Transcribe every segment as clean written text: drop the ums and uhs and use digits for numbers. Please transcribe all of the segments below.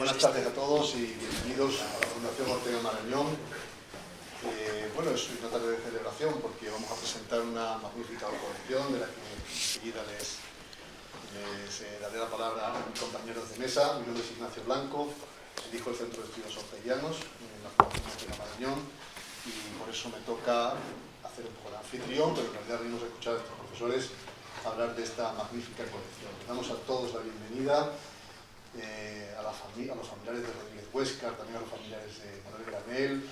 Buenas tardes a todos y bienvenidos a la Fundación Ortega Marañón. Bueno, es una tarde de celebración porque vamos a presentar una magnífica colección de la que enseguida les daré la palabra a mis compañeros de mesa. Mi nombre es Ignacio Blanco, dirijo el Centro de Estudios Orteguianos en la Fundación Ortega Marañón y por eso me toca hacer un poco de anfitrión, pero en realidad venimos a escuchar a estos profesores hablar de esta magnífica colección. Les damos a todos la bienvenida. A los familiares de Rodríguez Huéscar, también a los familiares de Manuel Granell,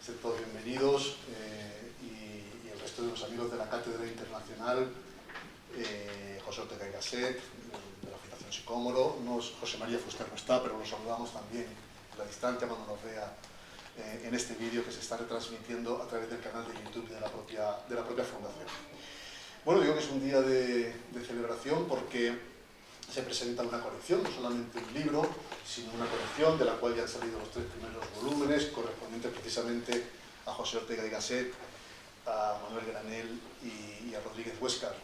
sed todos bienvenidos, y el resto de los amigos de la Cátedra Internacional, José Ortega y Gasset, de la Fundación Sicómoro, José María Fuster no está, pero lo saludamos también a la distancia cuando nos vea en este vídeo que se está retransmitiendo a través del canal de YouTube de la propia Fundación. Bueno, digo que es un día de celebración porque se presenta una colección, no solamente un libro, sino una colección de la cual ya han salido los 3 primeros volúmenes, correspondientes precisamente a José Ortega y Gasset, a Manuel Granell y a Rodríguez Huéscar.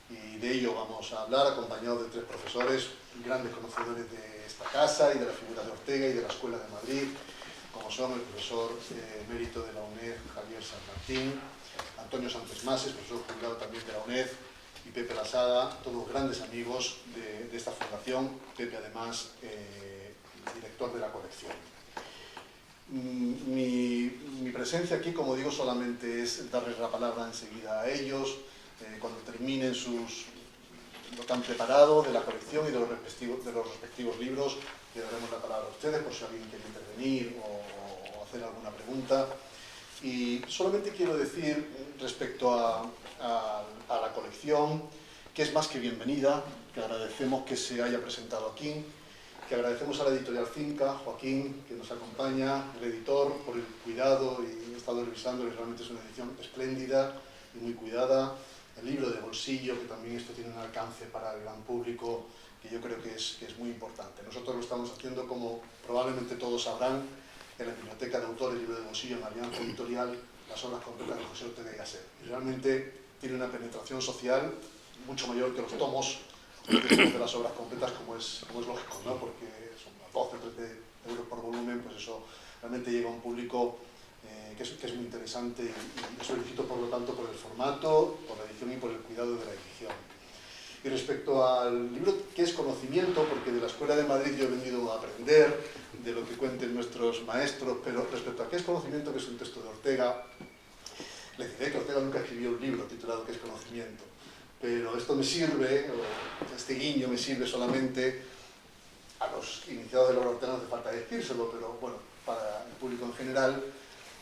Y de ello vamos a hablar, acompañados de 3 profesores, grandes conocedores de esta casa y de la figura de Ortega y de la Escuela de Madrid, como son el profesor emérito de la UNED, Javier San Martín, Antonio Sánchez Mases, profesor jubilado también de la UNED, y Pepe Lasada, todos grandes amigos de esta fundación, Pepe además director de la colección. Mi presencia aquí, como digo, solamente es darles la palabra enseguida a ellos, cuando terminen lo que han preparado de la colección y de los respectivos libros, le daremos la palabra a ustedes por si alguien quiere intervenir o hacer alguna pregunta. Y solamente quiero decir respecto a la colección que es más que bienvenida, que agradecemos que se haya presentado aquí, que agradecemos a la editorial Finca, Joaquín, que nos acompaña, el editor, por el cuidado, y he estado revisando y realmente es una edición espléndida y muy cuidada, el libro de bolsillo, que también esto tiene un alcance para el gran público, que yo creo que es muy importante. Nosotros lo estamos haciendo, como probablemente todos sabrán, en la Biblioteca de Autores, libro de bolsillo, en la Alianza Editorial, las obras completas de José Ortega y Gasset. Y realmente tiene una penetración social mucho mayor que los tomos de las obras completas, como es lógico, ¿no? Porque son 12 o 13 euros por volumen, pues eso realmente llega a un público que es muy interesante y les felicito por lo tanto por el formato, por la edición y por el cuidado de la edición. Y respecto al libro, ¿qué es conocimiento? Porque de la Escuela de Madrid yo he venido a aprender de lo que cuenten nuestros maestros, pero respecto a qué es conocimiento, que es un texto de Ortega, les diré que Ortega nunca escribió un libro titulado ¿Qué es conocimiento? Pero esto me sirve, este guiño me sirve solamente a los iniciados de la obra Ortega, no hace falta decírselo, pero bueno, para el público en general,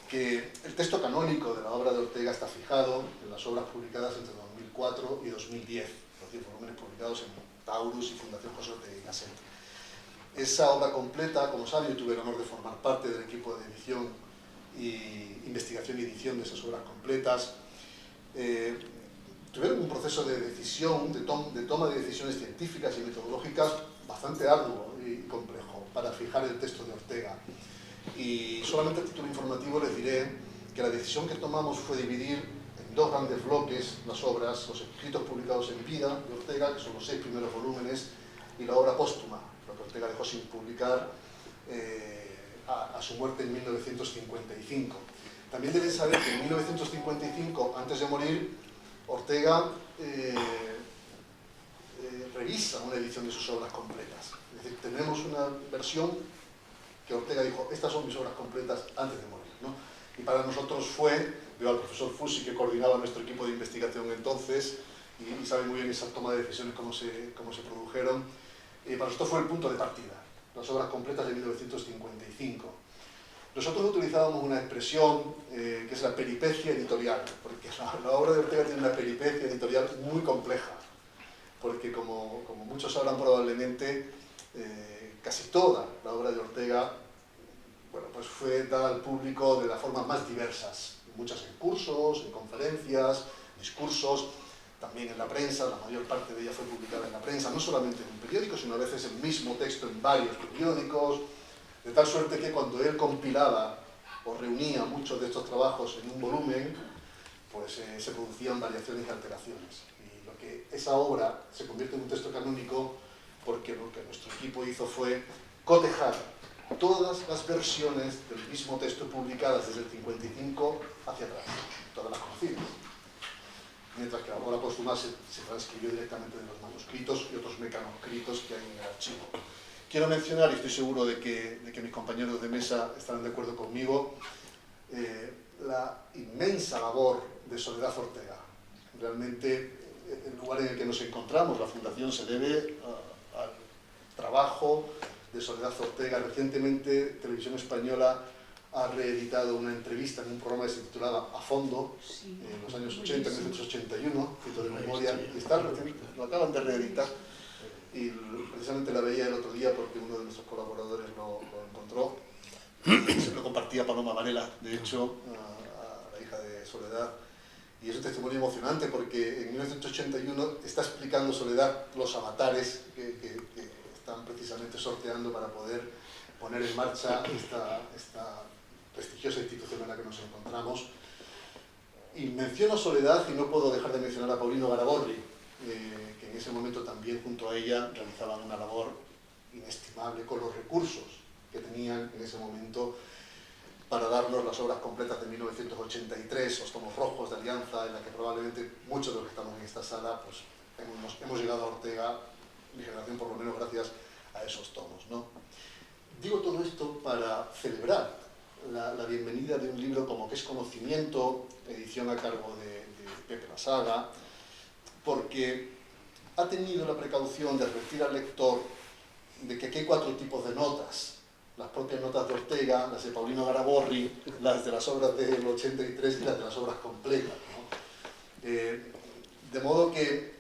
que el texto canónico de la obra de Ortega está fijado en las obras publicadas entre 2004 y 2010, los 10 volúmenes publicados en Taurus y Fundación José Ortega y Gasset. Esa obra completa, como saben, yo tuve el honor de formar parte del equipo de edición y investigación y edición de esas obras completas. Tuvieron un proceso de decisión, de toma de decisiones científicas y metodológicas bastante arduo y complejo para fijar el texto de Ortega. Y solamente a título informativo les diré que la decisión que tomamos fue dividir en 2 grandes bloques las obras, los escritos publicados en vida de Ortega, que son los 6 primeros volúmenes, y la obra póstuma, lo que Ortega dejó sin publicar a su muerte en 1955. También deben saber que en 1955, antes de morir, Ortega revisa una edición de sus obras completas. Es decir, tenemos una versión que Ortega dijo, estas son mis obras completas antes de morir, ¿no? Y para nosotros veo al profesor Fusi, que coordinaba nuestro equipo de investigación entonces, y sabe muy bien esa toma de decisiones, cómo se produjeron, para nosotros fue el punto de partida, las obras completas de 1955. Nosotros utilizábamos una expresión que es la peripecia editorial, porque la obra de Ortega tiene una peripecia editorial muy compleja, porque como muchos sabrán probablemente, casi toda la obra de Ortega pues fue dada al público de las formas más diversas, muchas en cursos, en conferencias, discursos, también en la prensa, la mayor parte de ella fue publicada en la prensa, no solamente en un periódico, sino a veces el mismo texto en varios periódicos, de tal suerte que cuando él compilaba o reunía muchos de estos trabajos en un volumen, pues se producían variaciones y alteraciones. Y lo que esa obra se convierte en un texto canónico porque lo que nuestro equipo hizo fue cotejar todas las versiones del mismo texto publicadas desde el 55 hacia atrás, todas las conocidas. Mientras que la obra póstuma se transcribió directamente de los manuscritos y otros mecanoscritos que hay en el archivo. Quiero mencionar, y estoy seguro de que mis compañeros de mesa estarán de acuerdo conmigo, la inmensa labor de Soledad Ortega. Realmente, el lugar en el que nos encontramos, la Fundación, se debe al trabajo de Soledad Ortega. Recientemente, Televisión Española ha reeditado una entrevista en un programa que se titulaba A Fondo, en los años 80, 1981, cito de memoria, y lo acaban de reeditar. Y precisamente la veía el otro día porque uno de nuestros colaboradores lo encontró. Se lo compartía Paloma Varela, de hecho, a la hija de Soledad. Y es un testimonio emocionante porque en 1981 está explicando Soledad los avatares que están precisamente sorteando para poder poner en marcha esta prestigiosa institución en la que nos encontramos. Y menciono Soledad y no puedo dejar de mencionar a Paulino Garaborri, que en ese momento también junto a ella realizaban una labor inestimable con los recursos que tenían en ese momento para darnos las obras completas de 1983, los tomos rojos de Alianza, en la que probablemente muchos de los que estamos en esta sala pues, hemos llegado a Ortega, mi generación por lo menos gracias a esos tomos, ¿no? Digo todo esto para celebrar la bienvenida de un libro como Que es Conocimiento, edición a cargo de Pepe La Saga, porque ha tenido la precaución de advertir al lector de que aquí hay 4 tipos de notas. Las propias notas de Ortega, las de Paulino Garaborri, las de las obras del 83 y las de las obras completas, ¿no? De modo que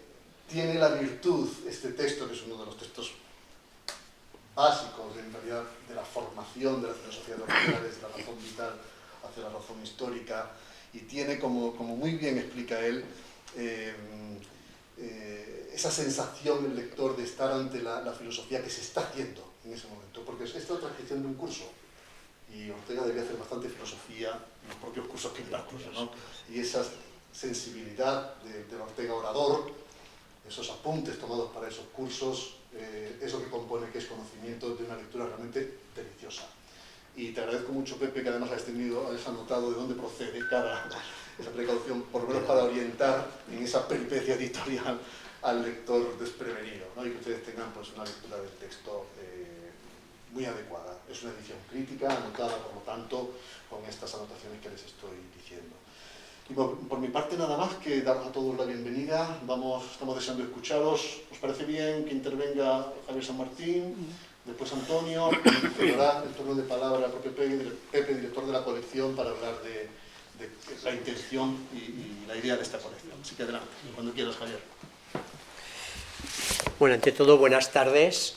tiene la virtud este texto, que es uno de los textos básicos en realidad de la formación de la filosofía de Ortega desde la razón vital hacia la razón histórica, y tiene, como muy bien explica él, esa sensación del lector de estar ante la filosofía que se está haciendo en ese momento, porque esta es la transcripción de un curso, y Ortega debía hacer bastante filosofía en los propios cursos que impartía, ¿no? Y esa sensibilidad del Ortega orador, esos apuntes tomados para esos cursos, es lo que compone Que es Conocimiento, de una lectura realmente deliciosa. Y te agradezco mucho, Pepe, que además has anotado de dónde procede esa precaución, por lo menos para orientar en esa peripecia editorial al lector desprevenido, ¿no? Y que ustedes tengan pues, una lectura del texto muy adecuada. Es una edición crítica, anotada, por lo tanto, con estas anotaciones que les estoy diciendo. Y por mi parte nada más que daros a todos la bienvenida. Estamos deseando escucharos. ¿Os parece bien que intervenga Javier San Martín? Después Antonio, que dará el turno de palabra al propio Pepe, director de la colección, para hablar de la intención y la idea de esta colección. Así que adelante, cuando quieras, Javier. Bueno, ante todo, buenas tardes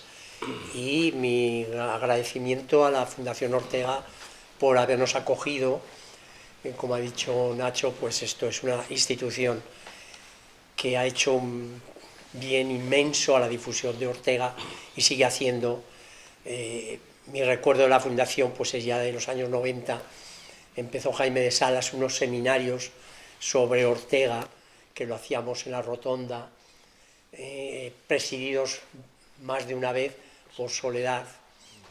y mi agradecimiento a la Fundación Ortega por habernos acogido. Como ha dicho Nacho, pues esto es una institución que ha hecho un bien inmenso a la difusión de Ortega y sigue haciendo. Mi recuerdo de la Fundación pues es ya de los años 90. Empezó Jaime de Salas unos seminarios sobre Ortega, que lo hacíamos en la Rotonda, presididos más de una vez por Soledad,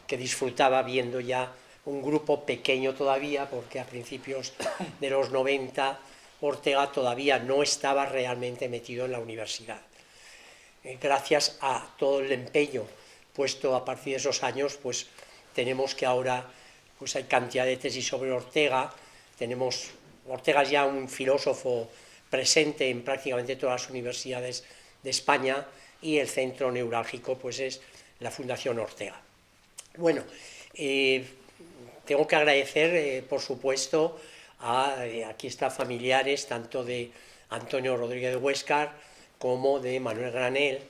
que disfrutaba viendo ya un grupo pequeño todavía, porque a principios de los 90 Ortega todavía no estaba realmente metido en la universidad. Gracias a todo el empeño puesto a partir de esos años, pues tenemos que ahora pues hay cantidad de tesis sobre Ortega. Ortega es ya un filósofo presente en prácticamente todas las universidades de España, y el centro neurálgico pues es la Fundación Ortega. Bueno, tengo que agradecer, por supuesto, aquí están familiares tanto de Antonio Rodríguez de Huéscar como de Manuel Granel.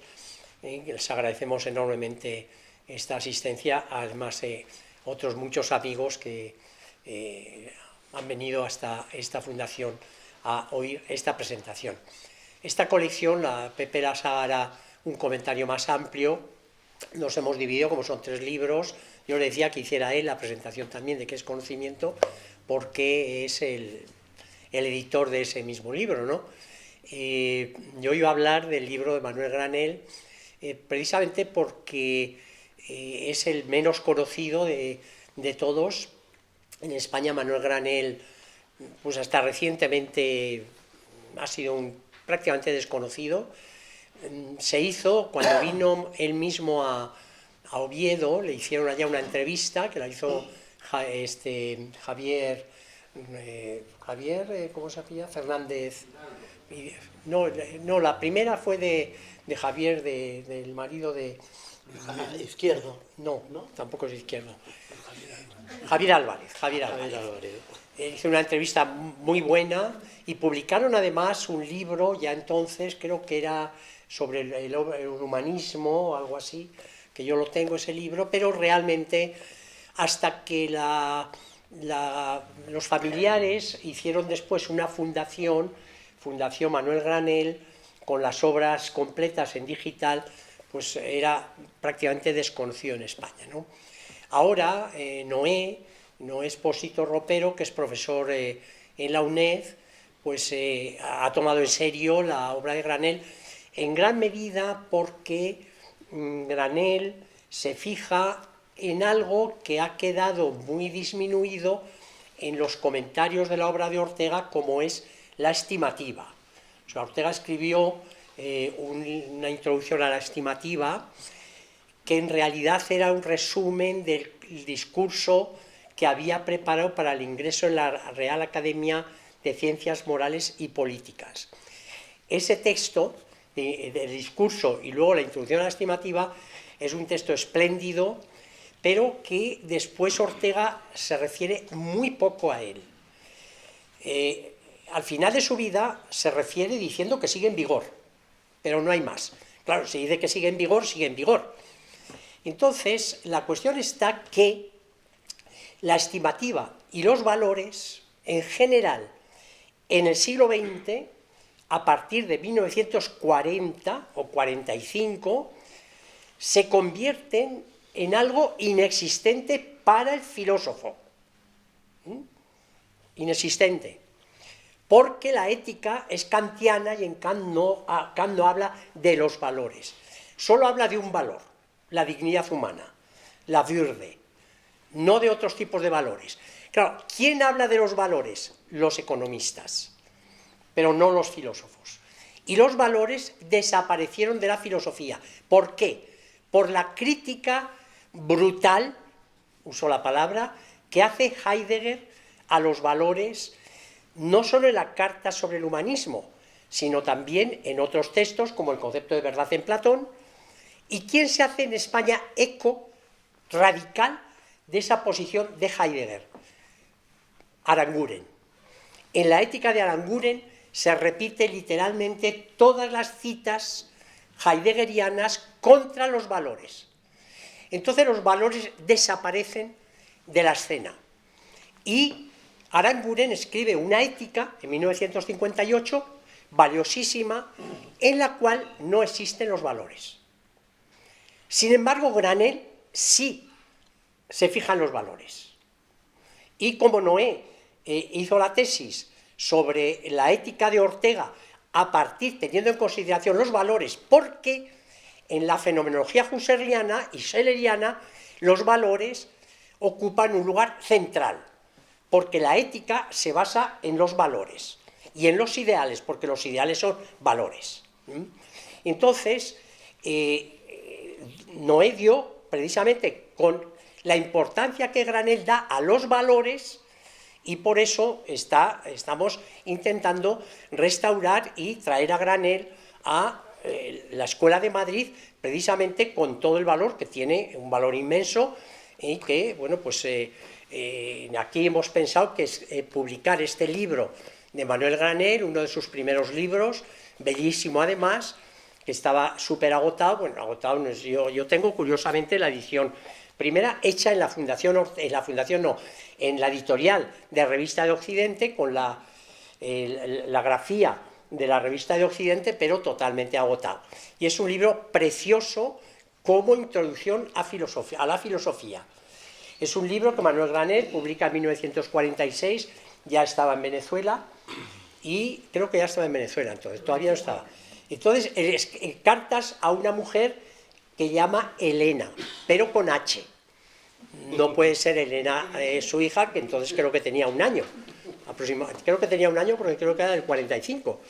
Les agradecemos enormemente esta asistencia, además de otros muchos amigos que han venido hasta esta fundación a oír esta presentación. Esta colección, la Pepe La Saga hará un comentario más amplio. Nos hemos dividido, como son 3 libros. Yo le decía que hiciera él la presentación también de qué es conocimiento, porque es el editor de ese mismo libro, ¿no? Yo iba a hablar del libro de Manuel Granel, precisamente porque es el menos conocido de todos. En España Manuel Granell, pues hasta recientemente ha sido prácticamente desconocido. Se hizo, cuando vino él mismo a Oviedo, le hicieron allá una entrevista que la hizo Javier, ¿cómo se llama? Fernández. No, la primera fue de Javier, del marido de... Izquierdo. No, tampoco es Izquierdo. Javier Álvarez. Hizo una entrevista muy buena y publicaron además un libro, ya entonces, creo que era sobre el humanismo o algo así, que yo lo tengo ese libro, pero realmente hasta que los familiares hicieron después una Fundación Manuel Granell, con las obras completas en digital, pues era prácticamente desconocido en España, ¿no? Ahora Noé Expósito Ropero, que es profesor en la UNED, pues ha tomado en serio la obra de Granell, en gran medida porque Granell se fija en algo que ha quedado muy disminuido en los comentarios de la obra de Ortega, como es la estimativa. O sea, Ortega escribió una introducción a la estimativa que en realidad era un resumen del discurso que había preparado para el ingreso en la Real Academia de Ciencias Morales y Políticas. Ese texto del discurso y luego la introducción a la estimativa es un texto espléndido, pero que después Ortega se refiere muy poco a él. Al final de su vida se refiere diciendo que sigue en vigor, pero no hay más. Claro, si dice que sigue en vigor, sigue en vigor. Entonces, la cuestión está que la estimativa y los valores, en general, en el siglo XX, a partir de 1940 o 45, se convierten en algo inexistente para el filósofo. Inexistente. Porque la ética es kantiana y en Kant no habla de los valores. Solo habla de un valor, la dignidad humana, la Würde, no de otros tipos de valores. Claro, ¿quién habla de los valores? Los economistas, pero no los filósofos. Y los valores desaparecieron de la filosofía. ¿Por qué? Por la crítica brutal, uso la palabra, que hace Heidegger a los valores, no solo en la Carta sobre el humanismo, sino también en otros textos, como el concepto de verdad en Platón. ¿Y quién se hace en España eco radical de esa posición de Heidegger? Aranguren. En la ética de Aranguren se repite literalmente todas las citas heideggerianas contra los valores. Entonces los valores desaparecen de la escena. Y Aranguren escribe una ética en 1958, valiosísima, en la cual no existen los valores. Sin embargo, Granell sí se fija en los valores. Y como Noé hizo la tesis sobre la ética de Ortega teniendo en consideración los valores, porque en la fenomenología husserliana y selleriana los valores ocupan un lugar central, porque la ética se basa en los valores y en los ideales, porque los ideales son valores. Entonces, Noé dio, precisamente con la importancia que Granell da a los valores, y por eso estamos intentando restaurar y traer a Granell a la Escuela de Madrid, precisamente con todo el valor que tiene, un valor inmenso, y que, bueno, pues aquí hemos pensado que es publicar este libro de Manuel Granell, uno de sus primeros libros, bellísimo además, que estaba súper agotado. Bueno, agotado no es, yo tengo curiosamente la edición primera hecha en la en la editorial de Revista de Occidente, con la grafía de la Revista de Occidente, pero totalmente agotado. Y es un libro precioso como introducción a la filosofía. Es un libro que Manuel Granell publica en 1946, ya estaba en Venezuela, y creo que ya estaba en Venezuela entonces, todavía no estaba. Entonces, cartas a una mujer que llama Elena, pero con H. No puede ser Elena su hija, que entonces creo que tenía un año. Creo que tenía un año porque creo que era del 45.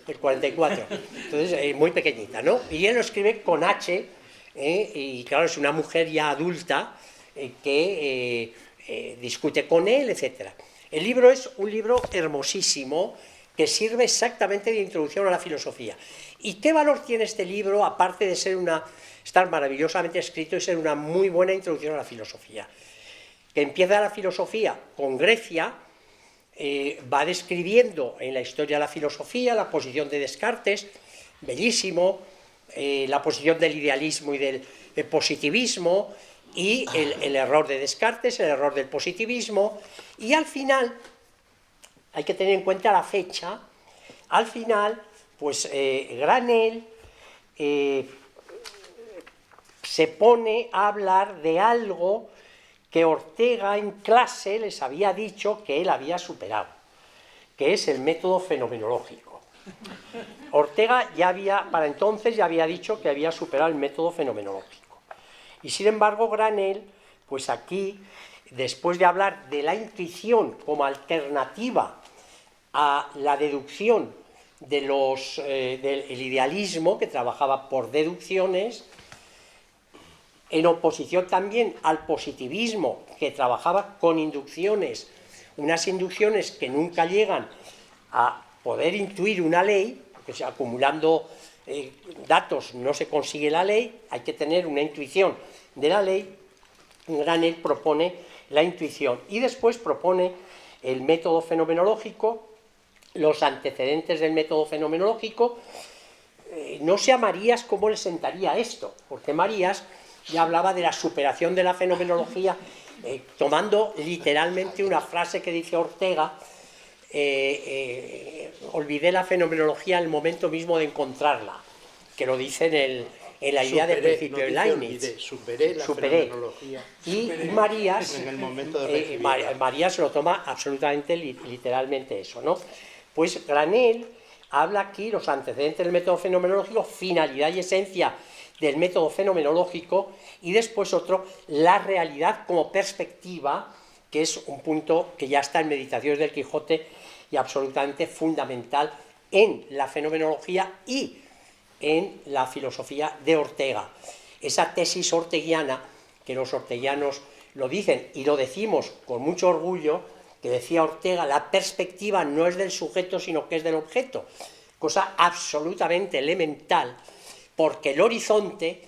El 44. Entonces, muy pequeñita, ¿no? Y él lo escribe con H, y claro, es una mujer ya adulta que discute con él, etc. El libro es un libro hermosísimo que sirve exactamente de introducción a la filosofía. ¿Y qué valor tiene este libro, aparte de ser estar maravillosamente escrito y ser una muy buena introducción a la filosofía? Que empieza la filosofía con Grecia, va describiendo en la historia de la filosofía la posición de Descartes, bellísimo, la posición del idealismo y del positivismo, y el error de Descartes, el error del positivismo, y al final, hay que tener en cuenta la fecha, al final, pues Granell se pone a hablar de algo que Ortega en clase les había dicho que él había superado, que es el método fenomenológico. Ortega para entonces ya había dicho que había superado el método fenomenológico. Y sin embargo Granell, pues aquí, después de hablar de la intuición como alternativa a la deducción del idealismo, que trabajaba por deducciones, en oposición también al positivismo, que trabajaba con inducciones, unas inducciones que nunca llegan a poder intuir una ley, porque acumulando datos no se consigue la ley, hay que tener una intuición de la ley. Granell propone la intuición y después propone el método fenomenológico, los antecedentes del método fenomenológico. No sé a Marías cómo le sentaría esto, porque Marías ya hablaba de la superación de la fenomenología, tomando literalmente una frase que dice Ortega: olvidé la fenomenología en el momento mismo de encontrarla, que lo dice en la idea del principio de Leibniz. Superé la fenomenología. Y Marías, en el momento de Marías lo toma absolutamente literalmente eso, ¿no? Pues Granell habla aquí los antecedentes del método fenomenológico, finalidad y esencia del método fenomenológico, y después otro, la realidad como perspectiva, que es un punto que ya está en Meditaciones del Quijote y absolutamente fundamental en la fenomenología y en la filosofía de Ortega. Esa tesis orteguiana, que los orteguianos lo dicen y lo decimos con mucho orgullo, que decía Ortega: la perspectiva no es del sujeto sino que es del objeto, cosa absolutamente elemental, porque el horizonte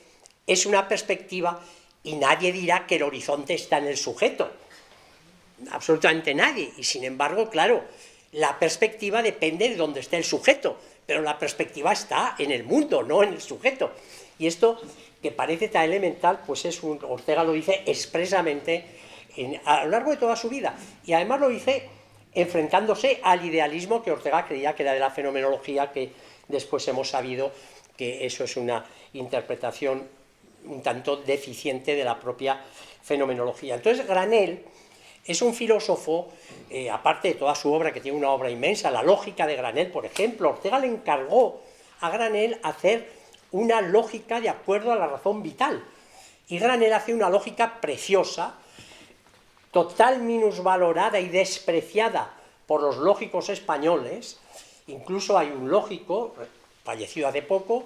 es una perspectiva y nadie dirá que el horizonte está en el sujeto, absolutamente nadie, y sin embargo, claro, la perspectiva depende de dónde esté el sujeto, pero la perspectiva está en el mundo, no en el sujeto. Y esto, que parece tan elemental, pues Ortega lo dice expresamente a lo largo de toda su vida, y además lo dice enfrentándose al idealismo que Ortega creía que era de la fenomenología, que después hemos sabido que eso es una interpretación un tanto deficiente de la propia fenomenología. Entonces Granell es un filósofo, aparte de toda su obra, que tiene una obra inmensa, la lógica de Granell, por ejemplo. Ortega le encargó a Granell hacer una lógica de acuerdo a la razón vital, y Granell hace una lógica preciosa, total minusvalorada y despreciada por los lógicos españoles. Incluso hay un lógico, fallecido hace poco,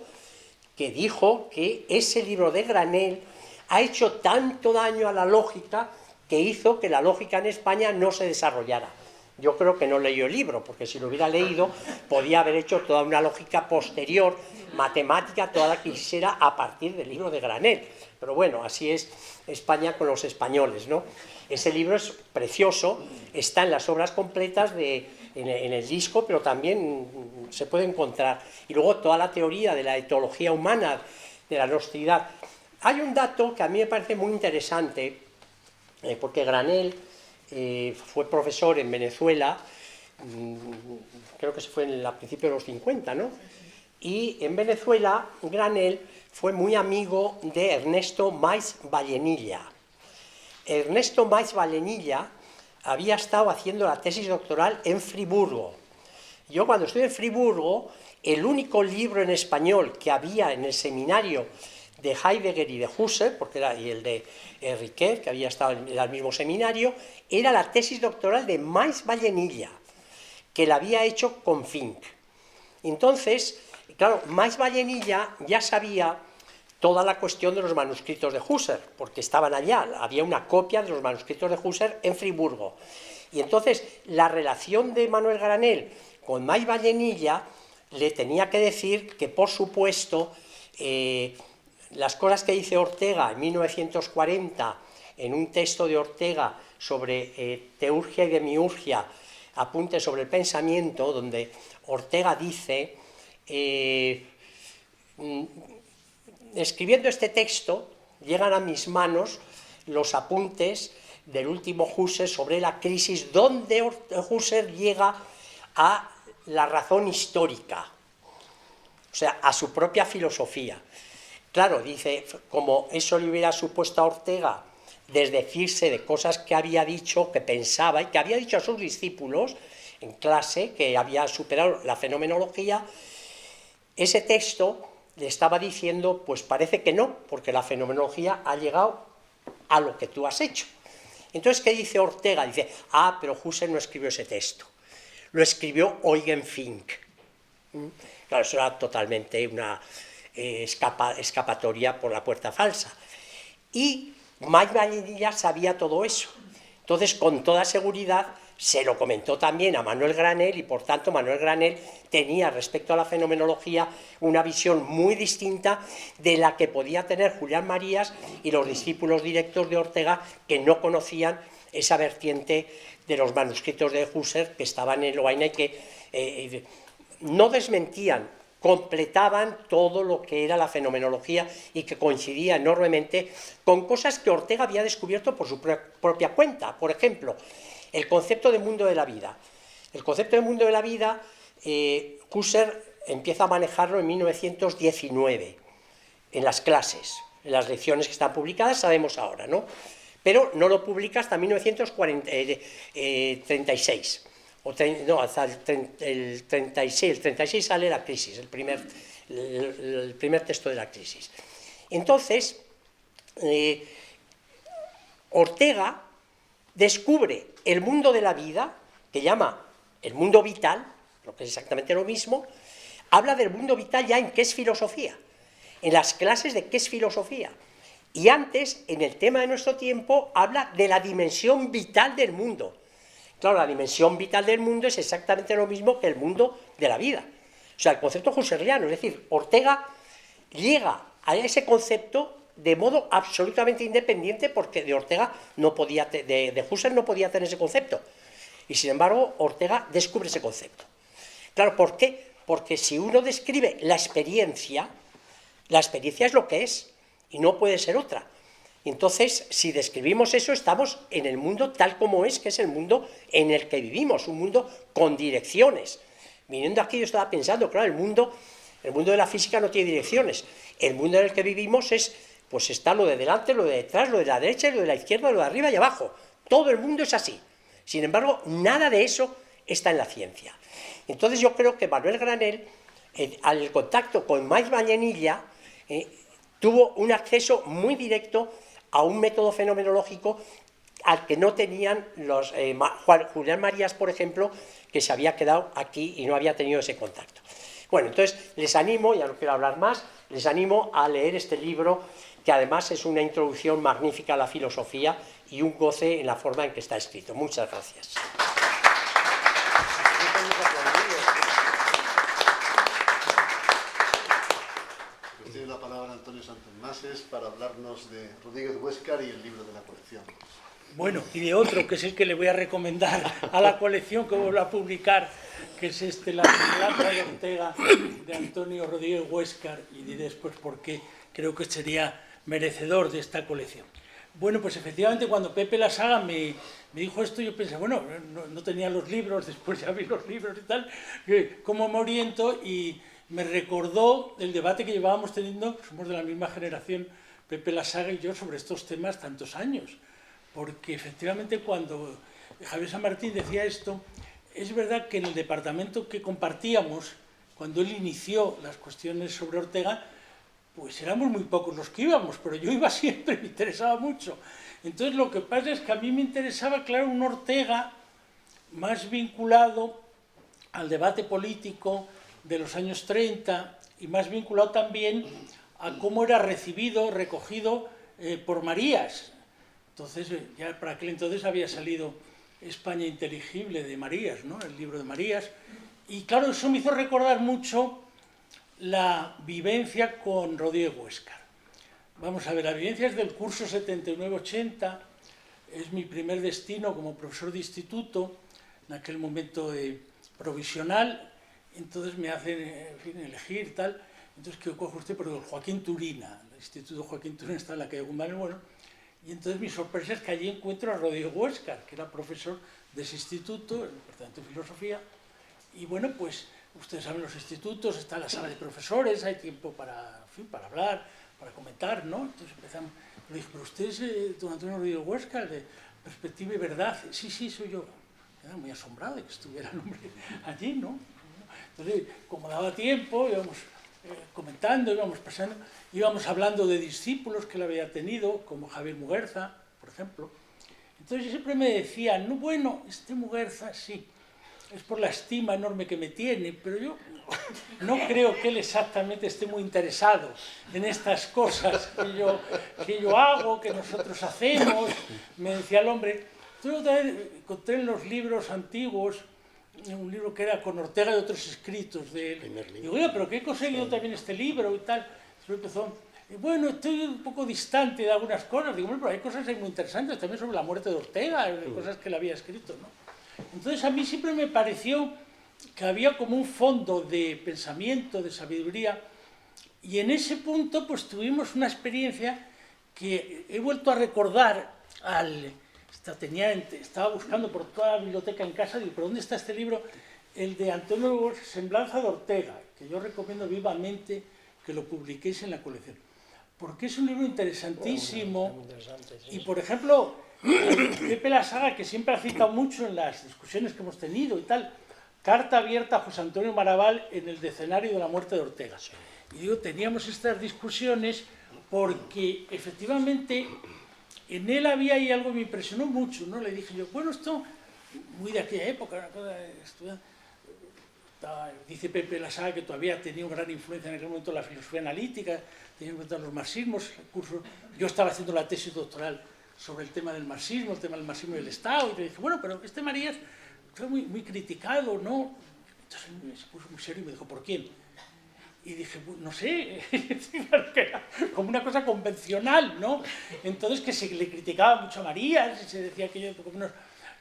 que dijo que ese libro de Granell ha hecho tanto daño a la lógica que hizo que la lógica en España no se desarrollara. Yo creo que no leyó el libro, porque si lo hubiera leído podía haber hecho toda una lógica posterior, matemática, toda la que quisiera a partir del libro de Granell. Pero bueno, así es España con los españoles, ¿no? Ese libro es precioso, está en las obras completas en el disco, pero también se puede encontrar. Y luego toda la teoría de la etología humana, de la gnosticidad. Hay un dato que a mí me parece muy interesante, porque Granell fue profesor en Venezuela, creo que se fue a principios de los 50, ¿no? Y en Venezuela Granell fue muy amigo de Ernesto Maiz Vallenilla. Ernesto Maiz Vallenilla había estado haciendo la tesis doctoral en Friburgo. Yo cuando estuve en Friburgo, el único libro en español que había en el seminario de Heidegger y de Husserl, porque era, y el de Riquet, que había estado en el mismo seminario, era la tesis doctoral de Mais Vallenilla, que la había hecho con Fink. Entonces, claro, Mais Vallenilla ya sabía toda la cuestión de los manuscritos de Husserl, porque estaban allá, había una copia de los manuscritos de Husserl en Friburgo. Y entonces, la relación de Manuel Granell con Mais Vallenilla le tenía que decir que, por supuesto, las cosas que dice Ortega en 1940, en un texto de Ortega sobre teurgia y demiurgia, apunte sobre el pensamiento, donde Ortega dice, escribiendo este texto, llegan a mis manos los apuntes del último Husserl sobre la crisis, donde Husserl llega a la razón histórica, o sea, a su propia filosofía. Claro, dice, como eso le hubiera supuesto a Ortega desdecirse de cosas que había dicho, que pensaba y que había dicho a sus discípulos en clase, que había superado la fenomenología, ese texto le estaba diciendo, pues parece que no, porque la fenomenología ha llegado a lo que tú has hecho. Entonces, ¿qué dice Ortega? Dice, pero Husserl no escribió ese texto, lo escribió Eugen Fink. Claro, eso era totalmente una escapatoria por la puerta falsa. Y Mais Vallenilla sabía todo eso. Entonces, con toda seguridad, se lo comentó también a Manuel Granell, y por tanto Manuel Granell tenía respecto a la fenomenología una visión muy distinta de la que podía tener Julián Marías y los discípulos directos de Ortega, que no conocían esa vertiente de los manuscritos de Husserl que estaban en Lovaina y que no desmentían, completaban todo lo que era la fenomenología y que coincidía enormemente con cosas que Ortega había descubierto por su propia cuenta. Por ejemplo, el concepto de mundo de la vida. El concepto de mundo de la vida, Husserl empieza a manejarlo en 1919, en las clases, en las lecciones que están publicadas, sabemos ahora, ¿no? Pero no lo publica hasta 1936. No, hasta el 36 sale la crisis, el primer texto de la crisis. Entonces, Ortega descubre el mundo de la vida, que llama el mundo vital, lo que es exactamente lo mismo, habla del mundo vital ya en qué es filosofía, en las clases de qué es filosofía. Y antes, en el tema de nuestro tiempo, habla de la dimensión vital del mundo. Claro, la dimensión vital del mundo es exactamente lo mismo que el mundo de la vida. O sea, el concepto husserliano, es decir, Ortega llega a ese concepto de modo absolutamente independiente, porque de Ortega no podía, de Husserl no podía tener ese concepto. Y sin embargo, Ortega descubre ese concepto. Claro, ¿por qué? Porque si uno describe la experiencia es lo que es, y no puede ser otra. Entonces, si describimos eso, estamos en el mundo tal como es, que es el mundo en el que vivimos, un mundo con direcciones. Viniendo aquí yo estaba pensando, claro, el mundo de la física no tiene direcciones. El mundo en el que vivimos pues está lo de delante, lo de detrás, lo de la derecha, lo de la izquierda, lo de arriba y abajo. Todo el mundo es así. Sin embargo, nada de eso está en la ciencia. Entonces yo creo que Manuel Granell, al contacto con Mais Vallenilla, tuvo un acceso muy directo a un método fenomenológico al que no tenían los Julián Marías, por ejemplo, que se había quedado aquí y no había tenido ese contacto. Bueno, entonces les animo, ya no quiero hablar más, les animo a leer este libro, que además es una introducción magnífica a la filosofía y un goce en la forma en que está escrito. Muchas gracias. Tiene la palabra Antonio Santonmases para hablarnos de Rodríguez Huéscar y el libro de la colección. Bueno, y de otro, que es el que le voy a recomendar a la colección que vuelvo a publicar, que es La Semblanza de Ortega, de Antonio Rodríguez Huéscar, y diré después por qué creo que sería merecedor de esta colección. Bueno, pues efectivamente cuando Pepe Lasaga me dijo esto, yo pensé, bueno, no tenía los libros, después ya vi los libros y tal, ¿cómo me oriento? Y me recordó el debate que llevábamos teniendo, somos de la misma generación, Pepe Lasaga y yo, sobre estos temas tantos años. Porque efectivamente cuando Javier San Martín decía esto, es verdad que en el departamento que compartíamos, cuando él inició las cuestiones sobre Ortega, pues éramos muy pocos los que íbamos, pero yo iba siempre, me interesaba mucho. Entonces lo que pasa es que a mí me interesaba, claro, un Ortega más vinculado al debate político de los años 30 y más vinculado también a cómo era recibido, recogido por Marías. Entonces, ya para aquel entonces había salido España Inteligible de Marías, ¿no? El libro de Marías. Y claro, eso me hizo recordar mucho la vivencia con Rodríguez Huéscar. Vamos a ver, la vivencia es del curso 79-80, es mi primer destino como profesor de instituto, en aquel momento provisional, entonces me hacen en fin, elegir tal, entonces ¿qué coge usted? Pero Joaquín Turina, el Instituto Joaquín Turina está en la calle Guzmán, bueno, y entonces mi sorpresa es que allí encuentro a Rodríguez Huéscar, que era profesor de ese instituto, en el departamento de filosofía, y bueno, pues ustedes saben los institutos, está la sala de profesores, hay tiempo para, en fin, para hablar, para comentar, ¿no? Entonces empezamos, le dije, pero usted es don Antonio Rodríguez Huéscar, de Perspectiva y Verdad. Sí, sí, soy yo. Quedaba muy asombrado de que estuviera el hombre allí, ¿no? Entonces, como daba tiempo, íbamos comentando, íbamos pasando, íbamos hablando de discípulos que él había tenido, como Javier Muguerza, por ejemplo. Entonces siempre me decían, no, bueno, este Muguerza sí, es por la estima enorme que me tiene, pero yo no creo que él exactamente esté muy interesado en estas cosas que yo hago, que nosotros hacemos. Me decía el hombre, yo encontré en los libros antiguos, un libro que era con Ortega y otros escritos de él. Digo, oye, pero que he conseguido también este libro y tal. Entonces empezó, bueno, estoy un poco distante de algunas cosas. Digo, bueno, pero hay cosas muy interesantes también sobre la muerte de Ortega, cosas que él había escrito, ¿no? Entonces a mí siempre me pareció que había como un fondo de pensamiento, de sabiduría, y en ese punto pues tuvimos una experiencia que he vuelto a recordar estaba buscando por toda la biblioteca en casa, digo, ¿pero dónde está este libro? El de Antonio Semblanza de Ortega, que yo recomiendo vivamente que lo publiquéis en la colección, porque es un libro interesantísimo, y por ejemplo, Pepe Lasaga, que siempre ha citado mucho en las discusiones que hemos tenido y tal, carta abierta a José Antonio Maraval en el decenario de la muerte de Ortega. Y digo, teníamos estas discusiones porque efectivamente en él había ahí algo que me impresionó mucho, ¿no? Le dije yo, bueno, esto, muy de aquella época, una cosa dice Pepe Lasaga que todavía tenía una gran influencia en aquel momento la filosofía analítica, tenía en cuenta los marxismos, yo estaba haciendo la tesis doctoral sobre el tema del marxismo, el tema del marxismo y el Estado, y le dije, bueno, pero este Marías fue muy criticado, ¿no? Entonces se puso muy serio y me dijo, ¿por quién? Y dije, no sé, que era como una cosa convencional, ¿no? Entonces que se le criticaba mucho a Marías, y se decía que yo poco menos...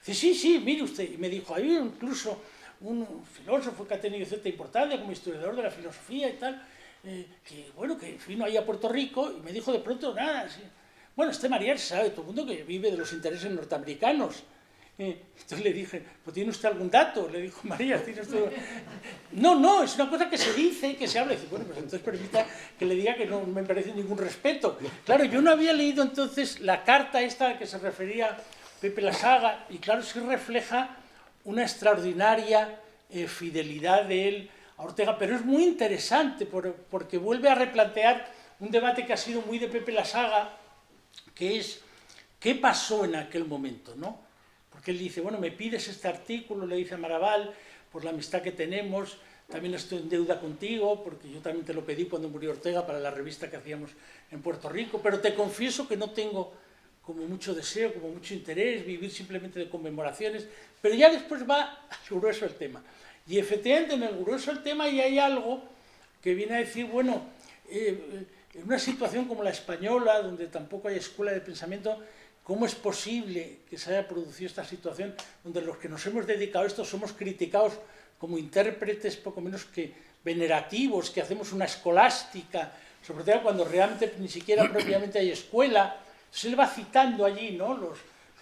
Dice, sí, mire usted, y me dijo, hay incluso un filósofo que ha tenido cierta importancia como historiador de la filosofía y tal, que bueno, que vino ahí a Puerto Rico, y me dijo de pronto, nada, sí. Bueno, este Marías sabe todo el mundo que vive de los intereses norteamericanos. Entonces le dije, ¿pues tiene usted algún dato? Le dijo Marías, ¿tiene usted...? No, es una cosa que se dice, que se habla. Y dice, bueno, pues entonces permita que le diga que no me merece ningún respeto. Claro, yo no había leído entonces la carta esta a la que se refería Pepe Lasaga, y claro, sí refleja una extraordinaria fidelidad de él a Ortega, pero es muy interesante porque vuelve a replantear un debate que ha sido muy de Pepe Lasaga, que es, ¿qué pasó en aquel momento, no? Porque él dice, bueno, me pides este artículo, le dice a Maraval, por la amistad que tenemos, también estoy en deuda contigo, porque yo también te lo pedí cuando murió Ortega para la revista que hacíamos en Puerto Rico, pero te confieso que no tengo como mucho deseo, como mucho interés, vivir simplemente de conmemoraciones, pero ya después va al grueso del tema. Y efectivamente en el grueso del tema ya hay algo que viene a decir, bueno, en una situación como la española, donde tampoco hay escuela de pensamiento, ¿cómo es posible que se haya producido esta situación donde los que nos hemos dedicado a esto somos criticados como intérpretes poco menos que venerativos, que hacemos una escolástica, sobre todo cuando realmente ni siquiera propiamente hay escuela? Entonces él va citando allí, ¿no?, los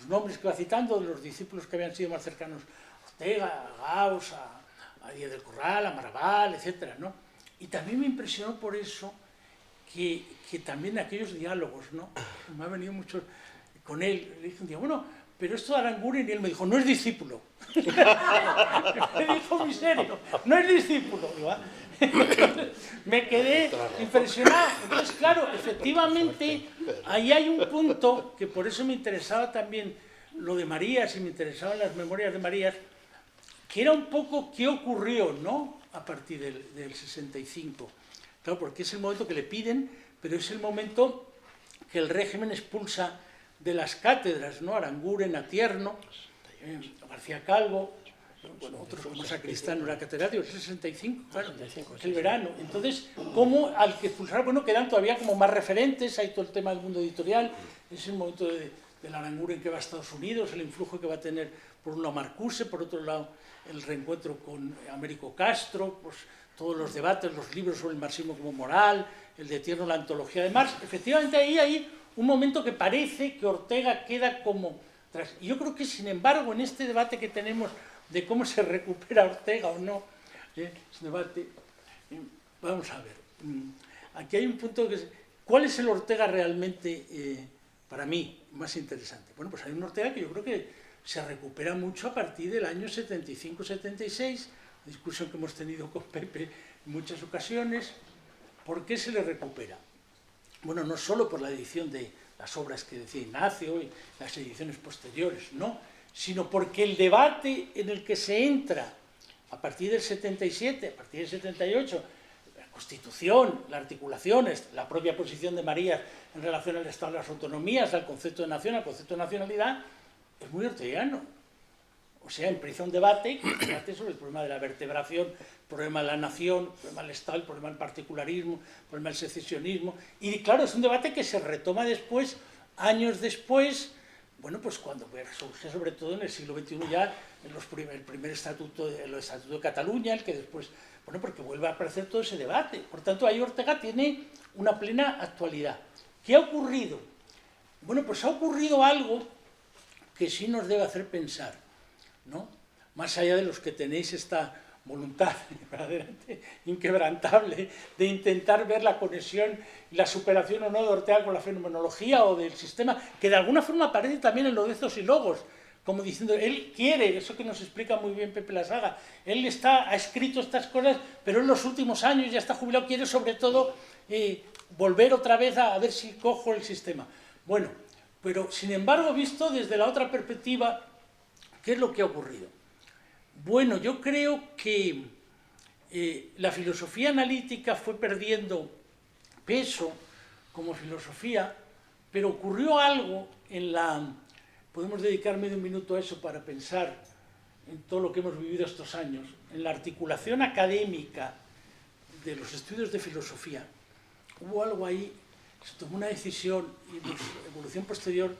nombres que va citando de los discípulos que habían sido más cercanos a Ortega, a Gauss, a Díaz del Corral, a Maraval, etc., ¿no? Y también me impresionó por eso que también aquellos diálogos, ¿no? Me ha venido mucho con él. Le dije un día, bueno, pero esto de Aranguren, y él me dijo, no es discípulo. Me dijo muy serio, no es discípulo. me quedé impresionado. Entonces, claro, efectivamente, ahí hay un punto que por eso me interesaba también lo de Marías y me interesaban las memorias de Marías, que era un poco qué ocurrió, ¿no?, a partir del 65. Claro, porque es el momento que le piden, pero es el momento que el régimen expulsa de las cátedras, ¿no?, Aranguren, a Tierno, García Calvo, bueno, otros como Sacristán era catedrático, el 65, claro, el verano. Entonces, ¿cómo al que expulsaron? Bueno, quedan todavía como más referentes, hay todo el tema del mundo editorial, es el momento del Aranguren que va a Estados Unidos, el influjo que va a tener por un lado Marcuse, por otro lado el reencuentro con Américo Castro, pues todos los debates, los libros sobre el marxismo como moral, el de Tierno, la antología de Marx. Efectivamente, ahí hay un momento que parece que Ortega queda como tras. Y yo creo que, sin embargo, en este debate que tenemos de cómo se recupera Ortega o no, ese debate, vamos a ver, aquí hay un punto que es, ¿cuál es el Ortega realmente, para mí, más interesante? Bueno, pues hay un Ortega que yo creo que se recupera mucho a partir del año 75-76, discusión que hemos tenido con Pepe en muchas ocasiones. ¿Por qué se le recupera? Bueno, no solo por la edición de las obras que decía Ignacio y las ediciones posteriores, no, sino porque el debate en el que se entra a partir del 77, a partir del 78, la Constitución, las articulaciones, la propia posición de Marías en relación al Estado de las Autonomías, al concepto de nación, al concepto de nacionalidad, es muy orteguiano. O sea, empieza un debate sobre el problema de la vertebración, el problema de la nación, el problema del Estado, el problema del particularismo, el problema del secesionismo. Y claro, es un debate que se retoma después, años después, bueno, pues cuando surge sobre todo en el siglo XXI ya el primer estatuto, el Estatuto de Cataluña, el que después, bueno, porque vuelve a aparecer todo ese debate. Por tanto, ahí Ortega tiene una plena actualidad. ¿Qué ha ocurrido? Bueno, pues ha ocurrido algo que sí nos debe hacer pensar, ¿no? Más allá de los que tenéis esta voluntad verdaderamente inquebrantable de intentar ver la conexión y la superación o no de Ortega con la fenomenología o del sistema, que de alguna forma aparece también en Lodezos y Logos, como diciendo, él quiere, eso que nos explica muy bien Pepe Lasaga, él ha escrito estas cosas, pero en los últimos años ya está jubilado, quiere sobre todo volver otra vez a ver si cojo el sistema. Bueno, pero sin embargo, visto desde la otra perspectiva, ¿qué es lo que ha ocurrido? Bueno, yo creo que la filosofía analítica fue perdiendo peso como filosofía, pero ocurrió algo en la... Podemos dedicar medio minuto a eso para pensar en todo lo que hemos vivido estos años. En la articulación académica de los estudios de filosofía, hubo algo ahí, se tomó una decisión y evolución posterior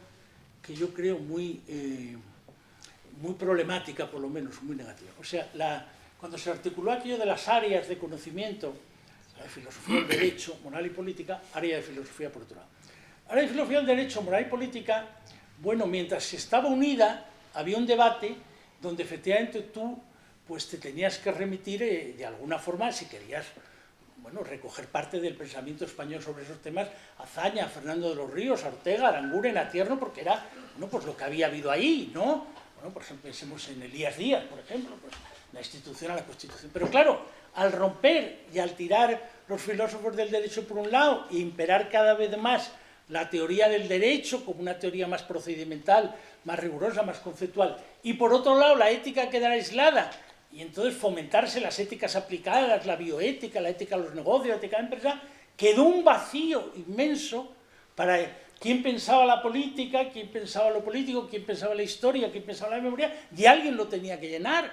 que yo creo muy problemática, por lo menos, muy negativa. O sea, cuando se articuló aquello de las áreas de conocimiento, la de filosofía del derecho, moral y política, área de filosofía por otro lado. Área de filosofía del derecho, moral y política, bueno, mientras se estaba unida, había un debate donde efectivamente tú pues, te tenías que remitir de alguna forma, si querías, bueno, recoger parte del pensamiento español sobre esos temas, a Azaña, a Fernando de los Ríos, a Ortega, a Aranguren, a Tierno, porque era, bueno, pues lo que había habido ahí, ¿no? Bueno, por ejemplo, pensemos en Elías Díaz, por ejemplo, pues, la institución a la Constitución. Pero claro, al romper y al tirar los filósofos del derecho por un lado e imperar cada vez más la teoría del derecho como una teoría más procedimental, más rigurosa, más conceptual, y por otro lado la ética quedar aislada, y entonces fomentarse las éticas aplicadas, la bioética, la ética de los negocios, la ética de la empresa, quedó un vacío inmenso para quién pensaba la política, quién pensaba lo político, quién pensaba la historia, quién pensaba la memoria, y alguien lo tenía que llenar.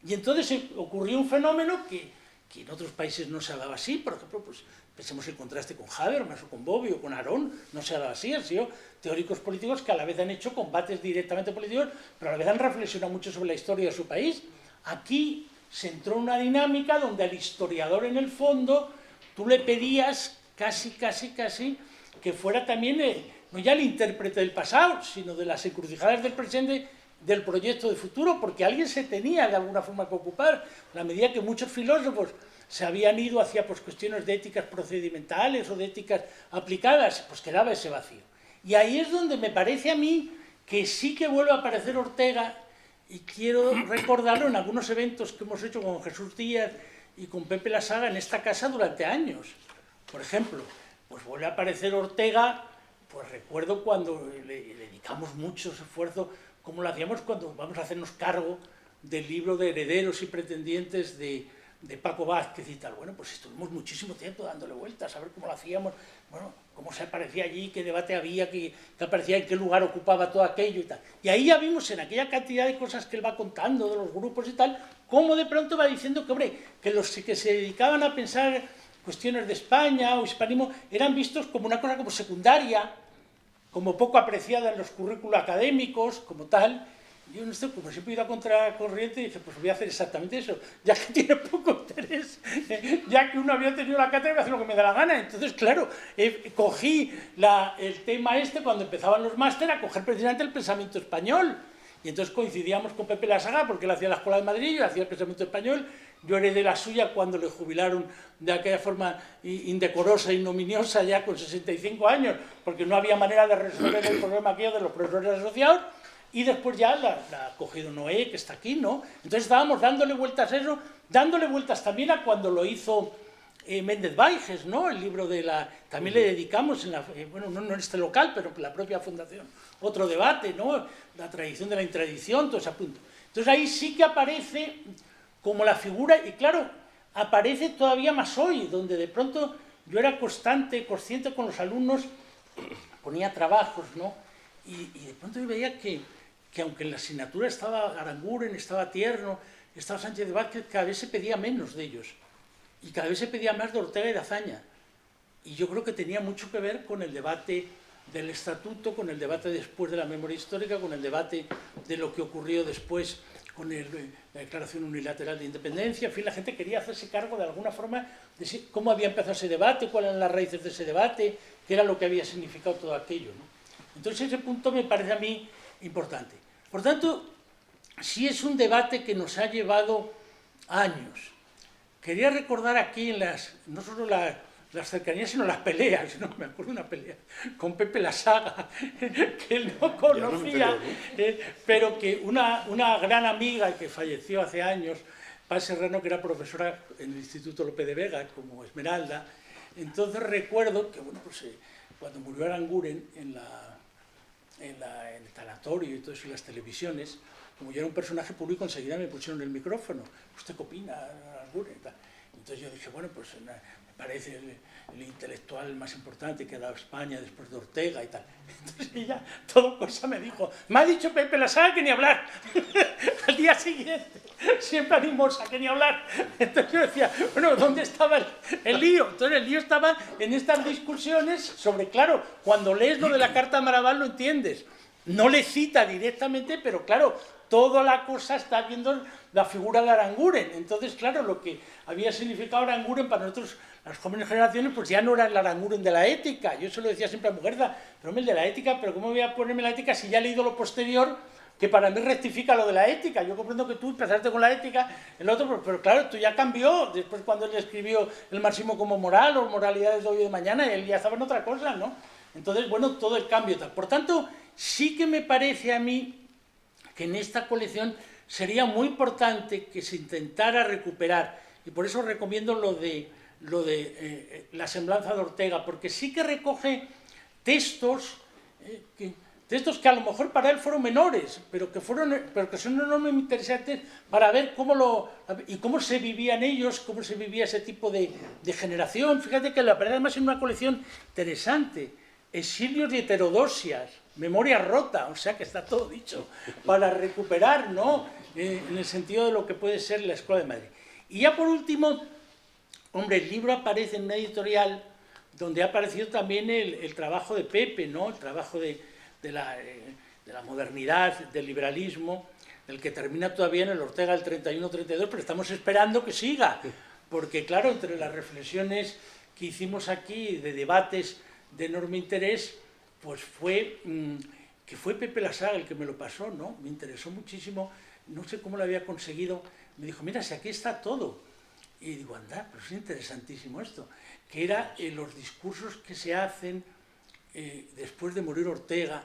Y entonces ocurrió un fenómeno que en otros países no se ha dado así, por ejemplo, pues pensemos el contraste con Habermas o con Bobbio o con Aron, no se ha dado así, han sido teóricos políticos que a la vez han hecho combates directamente políticos, pero a la vez han reflexionado mucho sobre la historia de su país. Aquí se entró una dinámica donde al historiador en el fondo tú le pedías casi que fuera también no ya el intérprete del pasado, sino de las encrucijadas del presente, del proyecto de futuro, porque alguien se tenía de alguna forma que ocupar, a la medida que muchos filósofos se habían ido hacia pues, cuestiones de éticas procedimentales o de éticas aplicadas, pues quedaba ese vacío. Y ahí es donde me parece a mí que sí que vuelve a aparecer Ortega, y quiero recordarlo en algunos eventos que hemos hecho con Jesús Díaz y con Pepe La Saga en esta casa durante años. Por ejemplo, pues vuelve a aparecer Ortega, pues recuerdo cuando le dedicamos mucho esfuerzo, como lo hacíamos cuando vamos a hacernos cargo del libro de Herederos y Pretendientes de Paco Vázquez y tal. Bueno, pues estuvimos muchísimo tiempo dándole vueltas a ver cómo lo hacíamos, bueno, cómo se aparecía allí, qué debate había, qué aparecía, en qué lugar ocupaba todo aquello y tal. Y ahí ya vimos en aquella cantidad de cosas que él va contando de los grupos y tal, cómo de pronto va diciendo que, hombre, que los que se dedicaban a pensar cuestiones de España o hispanismo eran vistos como una cosa como secundaria, como poco apreciada en los currículos académicos, como tal. Yo en esto, como siempre he ido a contracorriente, dije, pues voy a hacer exactamente eso, ya que tiene poco interés, ya que uno había tenido la cátedra, voy a hacer lo que me da la gana. Entonces, claro, cogí el tema cuando empezaban los máster, a coger precisamente el pensamiento español. Y entonces coincidíamos con Pepe La Saga, porque él hacía la Escuela de Madrid, yo hacía el pensamiento español, yo heredé la suya cuando le jubilaron de aquella forma indecorosa y ignominiosa ya con 65 años, porque no había manera de resolver el problema aquello de los profesores asociados. Y después ya la ha cogido Noé, que está aquí, ¿no? Entonces estábamos dándole vueltas a eso, dándole vueltas también a cuando lo hizo Méndez Baiges, ¿no? El libro de la... También le dedicamos, bueno, no en este local, pero en la propia fundación, otro debate, ¿no? La tradición de la intradición, todo ese punto. Entonces ahí sí que aparece como la figura, y claro, aparece todavía más hoy, donde de pronto yo era consciente con los alumnos, ponía trabajos, ¿no? Y de pronto yo veía que aunque en la asignatura estaba Aranguren, estaba Tierno, estaba Sánchez de Vázquez, cada vez se pedía menos de ellos. Y cada vez se pedía más de Ortega y de Azaña. Y yo creo que tenía mucho que ver con el debate del Estatuto, con el debate después de la memoria histórica, con el debate de lo que ocurrió después con la Declaración Unilateral de Independencia. En fin, la gente quería hacerse cargo de alguna forma de cómo había empezado ese debate, cuáles eran las raíces de ese debate, qué era lo que había significado todo aquello, ¿no? Entonces ese punto me parece a mí importante. Por tanto, sí es un debate que nos ha llevado años. Quería recordar aquí no solo las cercanías, sino las peleas. ¿No? Me acuerdo de una pelea con Pepe La Saga, que él no conocía, pero que una gran amiga que falleció hace años, Paz Serrano, que era profesora en el Instituto Lope de Vega, como Esmeralda. Entonces recuerdo que, bueno, pues, cuando murió Aranguren en el tanatorio y todo eso, y las televisiones, como yo era un personaje público, enseguida me pusieron el micrófono. ¿Usted qué opina, Aranguren? Entonces yo dije, bueno, pues me parece el intelectual más importante que ha dado España después de Ortega y tal. Entonces ella, todo cosa me dijo, me ha dicho Pepe La Saga que ni hablar. Al día siguiente, siempre animosa, que ni hablar. Entonces yo decía, bueno, ¿dónde estaba el lío? Entonces el lío estaba en estas discusiones sobre, claro, cuando lees lo de la Carta de Maraval lo entiendes. No le cita directamente, pero claro, toda la cosa está viendo la figura de Aranguren. Entonces, claro, lo que había significado Aranguren para nosotros, las jóvenes generaciones, pues ya no era el Aranguren de la ética. Yo se lo decía siempre a Mujerza, pero hombre, el de la ética, pero ¿cómo voy a ponerme la ética si ya he leído lo posterior, que para mí rectifica lo de la ética? Yo comprendo que tú empezaste con la ética, el otro, pero claro, tú ya cambió, después cuando él escribió el marxismo como moral, o moralidades de hoy y de mañana, él ya estaba en otra cosa, ¿no? Entonces, bueno, todo el cambio tal. Por tanto, sí que me parece a mí que en esta colección sería muy importante que se intentara recuperar, y por eso recomiendo lo de la semblanza de Ortega, porque sí que recoge textos que a lo mejor para él fueron menores, pero que son enormemente interesantes para ver cómo se vivían ellos, cómo se vivía ese tipo de generación. Fíjate que la aparece además en una colección interesante, Exilios y heterodosias, memoria rota, o sea que está todo dicho, para recuperar, ¿no? En el sentido de lo que puede ser la Escuela de Madrid. Y ya por último, hombre, el libro aparece en una editorial donde ha aparecido también el trabajo de Pepe, ¿no? El trabajo de la modernidad, del liberalismo, el que termina todavía en el Ortega del 31-32, pero estamos esperando que siga, porque claro, entre las reflexiones que hicimos aquí, de debates de enorme interés, pues fue Pepe La Saga el que me lo pasó, ¿no? Me interesó muchísimo, no sé cómo lo había conseguido, me dijo, mira, si aquí está todo. Y digo, anda, pero es interesantísimo esto, que era los discursos que se hacen después de morir Ortega,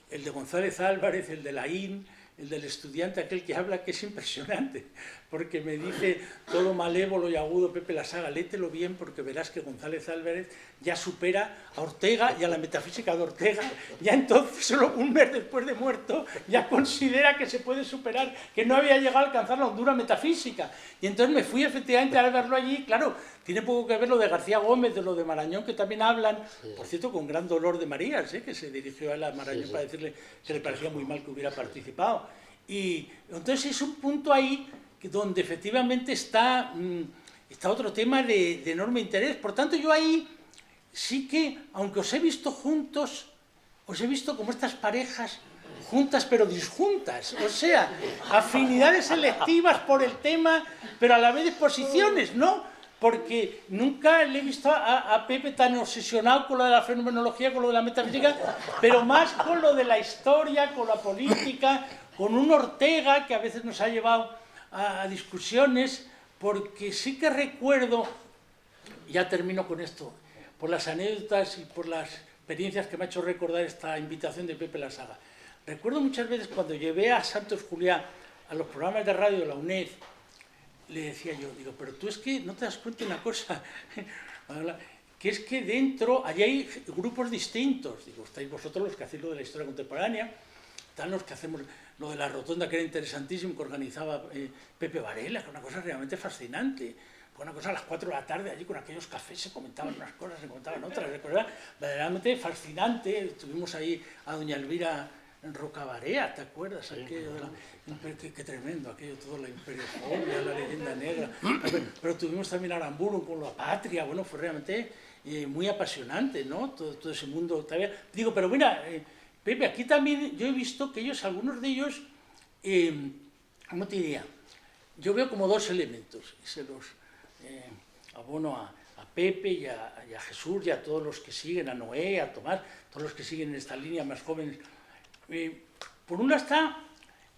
el de González Álvarez, el de Laín, el del estudiante aquel que habla, que es impresionante, porque me dice todo malévolo y agudo Pepe La Saga, léetelo bien porque verás que González Álvarez ya supera a Ortega y a la metafísica de Ortega, ya entonces, solo un mes después de muerto, ya considera que se puede superar, que no había llegado a alcanzar la hondura metafísica. Y entonces me fui efectivamente a verlo allí, claro, tiene poco que ver lo de García Gómez, de lo de Marañón, que también hablan, por cierto, con gran dolor de Marías, que se dirigió a él a Marañón para decirle que le parecía muy mal que hubiera participado. Y entonces es un punto ahí donde efectivamente está otro tema de enorme interés. Por tanto, yo ahí sí que, aunque os he visto juntos, os he visto como estas parejas juntas pero disjuntas, o sea, afinidades selectivas por el tema, pero a la vez posiciones, ¿no? Porque nunca le he visto a Pepe tan obsesionado con lo de la fenomenología, con lo de la metafísica, pero más con lo de la historia, con la política, con un Ortega que a veces nos ha llevado a discusiones, porque sí que recuerdo, ya termino con esto, por las anécdotas y por las experiencias que me ha hecho recordar esta invitación de Pepe La Saga. Recuerdo muchas veces cuando llevé a Santos Juliá a los programas de radio de la UNED, le decía yo, digo, pero tú es que no te das cuenta de una cosa, que es que dentro, allí hay grupos distintos, digo, estáis vosotros los que hacéis lo de la historia contemporánea, están los que hacemos lo de la rotonda, que era interesantísimo, que organizaba Pepe Varela, que es una cosa realmente fascinante. Fue una cosa a las 4 de la tarde, allí con aquellos cafés se comentaban unas cosas, se comentaban otras, era verdaderamente fascinante. Tuvimos ahí a doña Elvira Rocabarea, ¿te acuerdas? Aquello de qué tremendo, aquello, todo la imperiofobia, la leyenda negra. Pero tuvimos también a Aramburu con la patria, bueno, fue realmente muy apasionante, ¿no? Todo ese mundo. Digo, pero mira, Pepe, aquí también yo he visto que ellos, algunos de ellos, ¿cómo te diría? Yo veo como dos elementos, y se los abono a Pepe y a Jesús y a todos los que siguen, a Noé, a Tomás, todos los que siguen en esta línea más jóvenes. Por un lado está,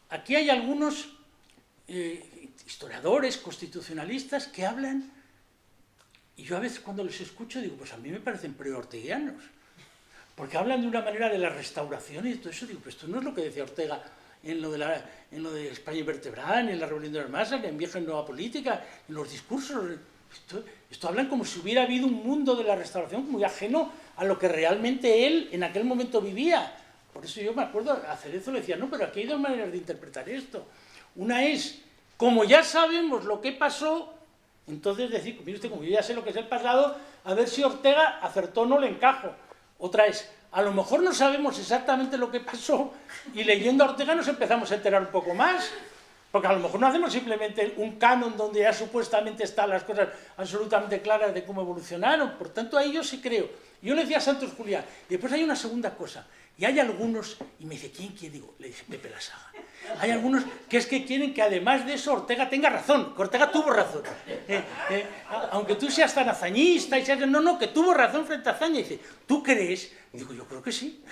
aquí hay algunos historiadores, constitucionalistas que hablan, y yo a veces cuando les escucho digo, pues a mí me parecen pre-orteguianos, porque hablan de una manera de la restauración y todo eso, digo, pues esto no es lo que decía Ortega en lo de España invertebrada, ni en la rebelión de las masas, ni en Vieja y Nueva Política, en los discursos. Esto hablan como si hubiera habido un mundo de la restauración muy ajeno a lo que realmente él en aquel momento vivía. Por eso yo me acuerdo, a Cerezo le decía, no, pero aquí hay dos maneras de interpretar esto. Una es, como ya sabemos lo que pasó, entonces decir, mire usted, como yo ya sé lo que es el pasado, a ver si Ortega acertó o no le encajo. Otra es, a lo mejor no sabemos exactamente lo que pasó y leyendo a Ortega nos empezamos a enterar un poco más, porque a lo mejor no hacemos simplemente un canon donde ya supuestamente están las cosas absolutamente claras de cómo evolucionaron. Por tanto, ahí yo sí creo. Yo le decía a Santos Juliá, y después hay una segunda cosa, y hay algunos, y me dice, ¿quién? Digo, le dice Pepe La Saga. Hay algunos que es que quieren que además de eso Ortega tenga razón, que Ortega tuvo razón. Aunque tú seas tan hazañista y seas... No, que tuvo razón frente a Azaña. Y dice, ¿tú crees? Digo, yo creo que sí.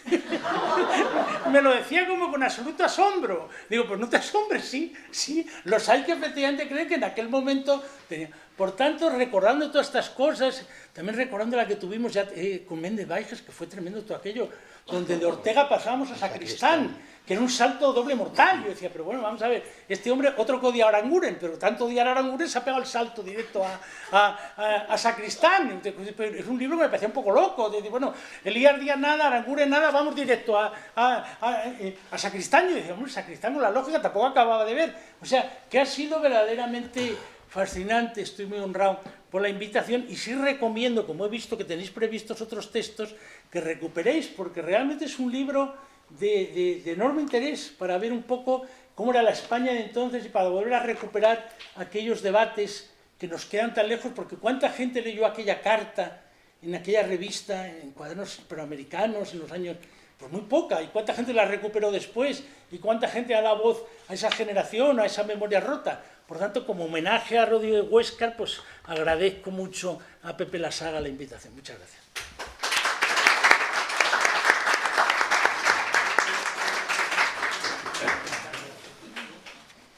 Me lo decía como con absoluto asombro. Digo, pues no te asombres, sí. Los hay que efectivamente creen que en aquel momento tenían... Por tanto, recordando todas estas cosas, también recordando la que tuvimos ya con Méndez Baixas, que fue tremendo todo aquello, donde de Ortega pasábamos a Sacristán, que era un salto doble mortal. Yo decía, pero bueno, vamos a ver, este hombre, otro que odiaba a Aranguren, pero tanto odiar a Aranguren se ha pegado el salto directo a Sacristán. Es un libro que me parecía un poco loco, de bueno, Elías Díaz nada, Aranguren nada, vamos directo a Sacristán. Yo decía, hombre, Sacristán con la lógica tampoco acababa de ver. O sea, que ha sido verdaderamente fascinante, estoy muy honrado por la invitación y sí recomiendo, como he visto que tenéis previstos otros textos, que recuperéis, porque realmente es un libro de enorme interés para ver un poco cómo era la España de entonces y para volver a recuperar aquellos debates que nos quedan tan lejos, porque cuánta gente leyó aquella carta en aquella revista, en cuadernos hispanoamericanos en los años... Pues muy poca, y cuánta gente la recuperó después, y cuánta gente ha dado voz a esa generación, a esa memoria rota. Por tanto, como homenaje a Rodríguez Huéscar, pues agradezco mucho a Pepe La Saga la invitación. Muchas gracias.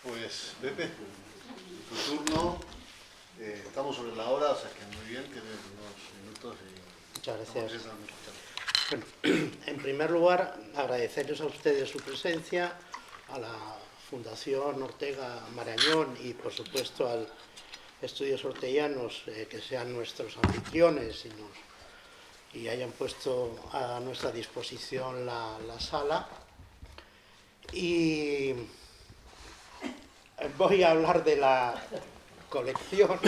Pues, Pepe, tu turno. Estamos sobre la hora, o sea que muy bien, tienes unos minutos y... Muchas gracias. Bueno, en primer lugar, agradecerles a ustedes su presencia, a la Fundación Ortega Marañón y por supuesto al Estudios Orteguianos, que sean nuestros anfitriones y hayan puesto a nuestra disposición la sala. Y voy a hablar de la colección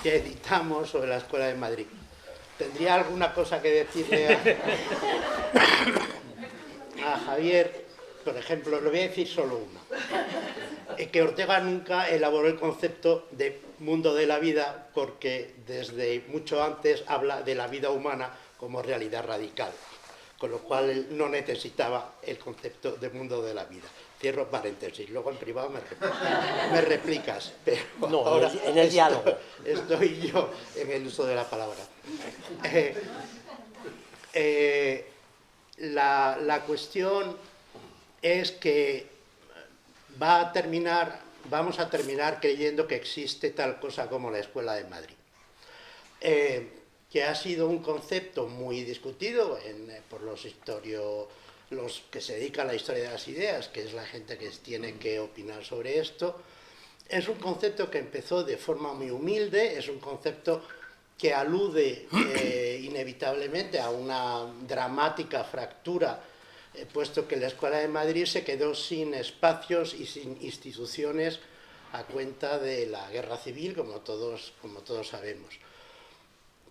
que editamos sobre la Escuela de Madrid. ¿Tendría alguna cosa que decirle a Javier? Por ejemplo, le voy a decir solo una. Que Ortega nunca elaboró el concepto de mundo de la vida porque desde mucho antes habla de la vida humana como realidad radical, con lo cual él no necesitaba el concepto de mundo de la vida. Cierro paréntesis, luego en privado me replicas, pero no, ahora en el diálogo. Estoy yo en el uso de la palabra. La cuestión es que vamos a terminar creyendo que existe tal cosa como la Escuela de Madrid, que ha sido un concepto muy discutido por los que se dedican a la historia de las ideas, que es la gente que tiene que opinar sobre esto. Es un concepto que empezó de forma muy humilde, es un concepto que alude inevitablemente a una dramática fractura, puesto que la Escuela de Madrid se quedó sin espacios y sin instituciones a cuenta de la guerra civil, como todos sabemos.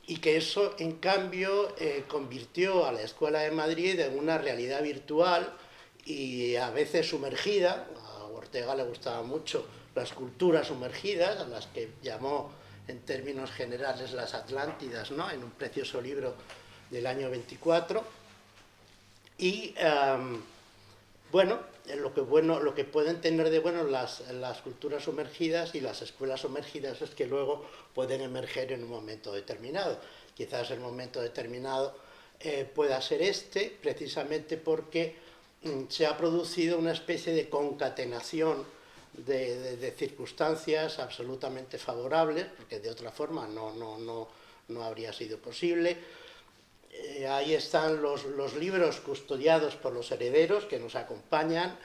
Y que eso, en cambio, convirtió a la Escuela de Madrid en una realidad virtual y a veces sumergida. A Ortega le gustaban mucho las culturas sumergidas, a las que llamó en términos generales las Atlántidas, ¿no?, en un precioso libro del año 24. Y, bueno, lo que pueden tener de bueno las culturas sumergidas y las escuelas sumergidas es que luego pueden emerger en un momento determinado. Quizás el momento determinado pueda ser precisamente porque se ha producido una especie de concatenación de circunstancias absolutamente favorables, porque de otra forma no habría sido posible. Ahí están los libros custodiados por los herederos que nos acompañan.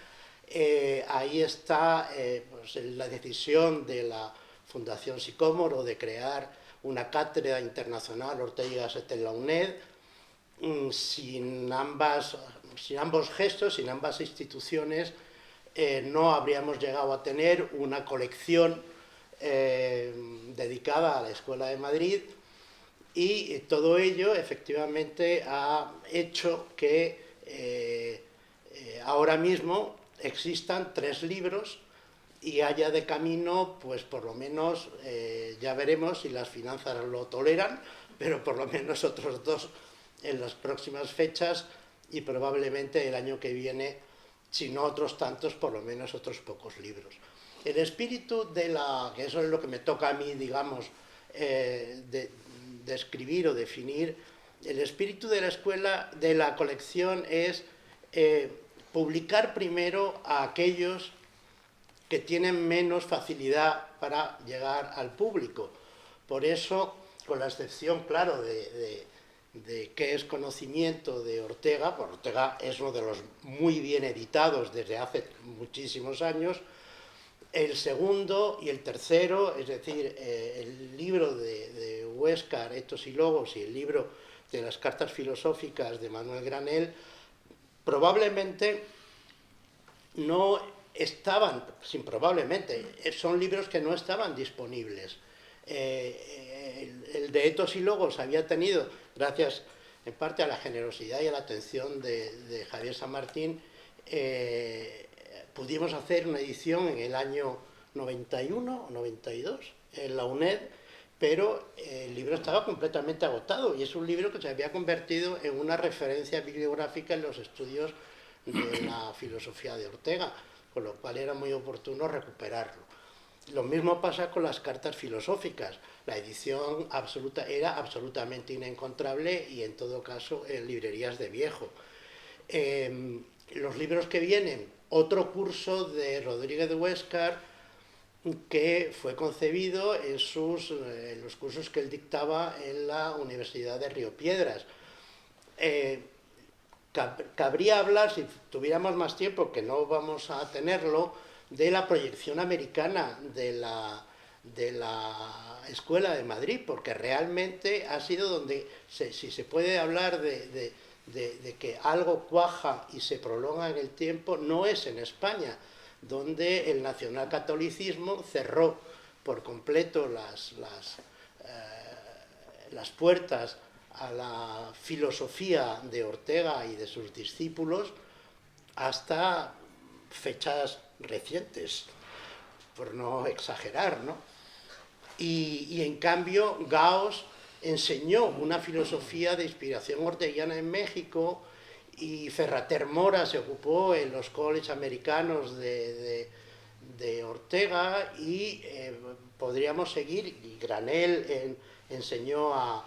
Ahí está pues, la decisión de la Fundación Sicómoro de crear una cátedra internacional Ortega y Gasset en la UNED. Sin ambos gestos, sin ambas instituciones, no habríamos llegado a tener una colección dedicada a la Escuela de Madrid. Y todo ello, efectivamente, ha hecho que ahora mismo existan 3 libros y haya de camino, pues por lo menos, ya veremos si las finanzas lo toleran, pero por lo menos otros 2 en las próximas fechas y probablemente el año que viene, si no otros tantos, por lo menos otros pocos libros. El espíritu que eso es lo que me toca a mí, digamos, describir o definir, el espíritu de la escuela, de la colección, es publicar primero a aquellos que tienen menos facilidad para llegar al público. Por eso, con la excepción, claro, de qué es conocimiento de Ortega, pues Ortega es uno de los muy bien editados desde hace muchísimos años. El segundo y el tercero, es decir, el libro de Huéscar, Etos y Logos, y el libro de las cartas filosóficas de Manuel Granell, probablemente no estaban, son libros que no estaban disponibles. El de Etos y Logos había tenido, gracias en parte a la generosidad y a la atención de Javier San Martín, pudimos hacer una edición en el año 91 o 92 en la UNED, pero el libro estaba completamente agotado y es un libro que se había convertido en una referencia bibliográfica en los estudios de la filosofía de Ortega, con lo cual era muy oportuno recuperarlo. Lo mismo pasa con las cartas filosóficas. La edición era absolutamente inencontrable y en todo caso en librerías de viejo. Los libros que vienen, otro curso de Rodríguez de Huéscar que fue concebido en los cursos que él dictaba en la Universidad de Río Piedras. cabría hablar, si tuviéramos más tiempo, que no vamos a tenerlo, de la proyección americana de la Escuela de Madrid, porque realmente ha sido donde, si se puede hablar de que algo cuaja y se prolonga en el tiempo, no es en España, donde el nacionalcatolicismo cerró por completo las puertas a la filosofía de Ortega y de sus discípulos hasta fechas recientes, por no exagerar, ¿no? Y en cambio Gauss enseñó una filosofía de inspiración orteguiana en México, y Ferrater Mora se ocupó en los colleges americanos de Ortega, y podríamos seguir, y Granell enseñó a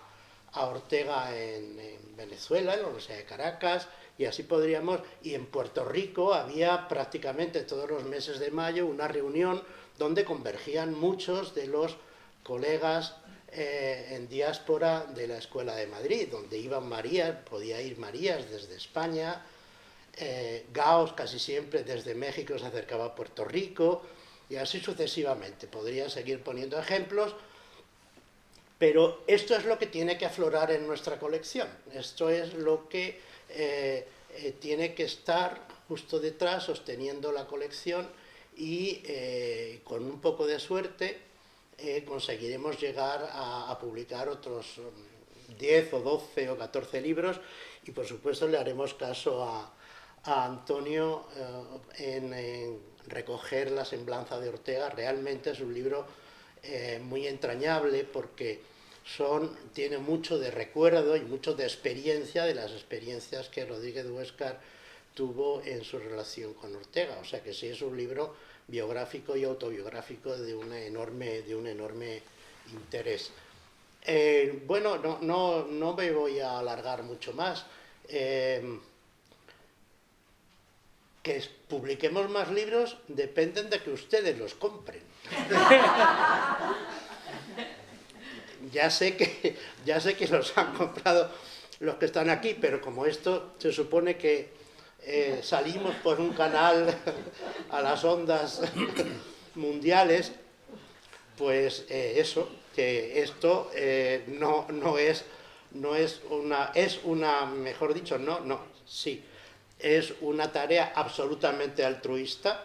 Ortega en Venezuela, en la Universidad de Caracas, y así podríamos, y en Puerto Rico había prácticamente todos los meses de mayo una reunión donde convergían muchos de los colegas en diáspora de la Escuela de Madrid, donde iban Marías, podía ir Marías desde España, Gauss casi siempre desde México se acercaba a Puerto Rico, y así sucesivamente. Podría seguir poniendo ejemplos, pero esto es lo que tiene que aflorar en nuestra colección, esto es lo que tiene que estar justo detrás, sosteniendo la colección, y con un poco de suerte conseguiremos llegar a publicar otros 10 o 12 o 14 libros, y por supuesto le haremos caso a Antonio en recoger la semblanza de Ortega. Realmente es un libro muy entrañable, porque tiene mucho de recuerdo y mucho de experiencia, de las experiencias que Rodríguez Huéscar tuvo en su relación con Ortega. O sea que sí, es un libro biográfico y autobiográfico de un enorme interés. Bueno, no me voy a alargar mucho más. Que publiquemos más libros dependen de que ustedes los compren. Ya sé que los han comprado los que están aquí, pero como esto se supone que salimos por un canal a las ondas mundiales, pues eso, que esto es una tarea absolutamente altruista,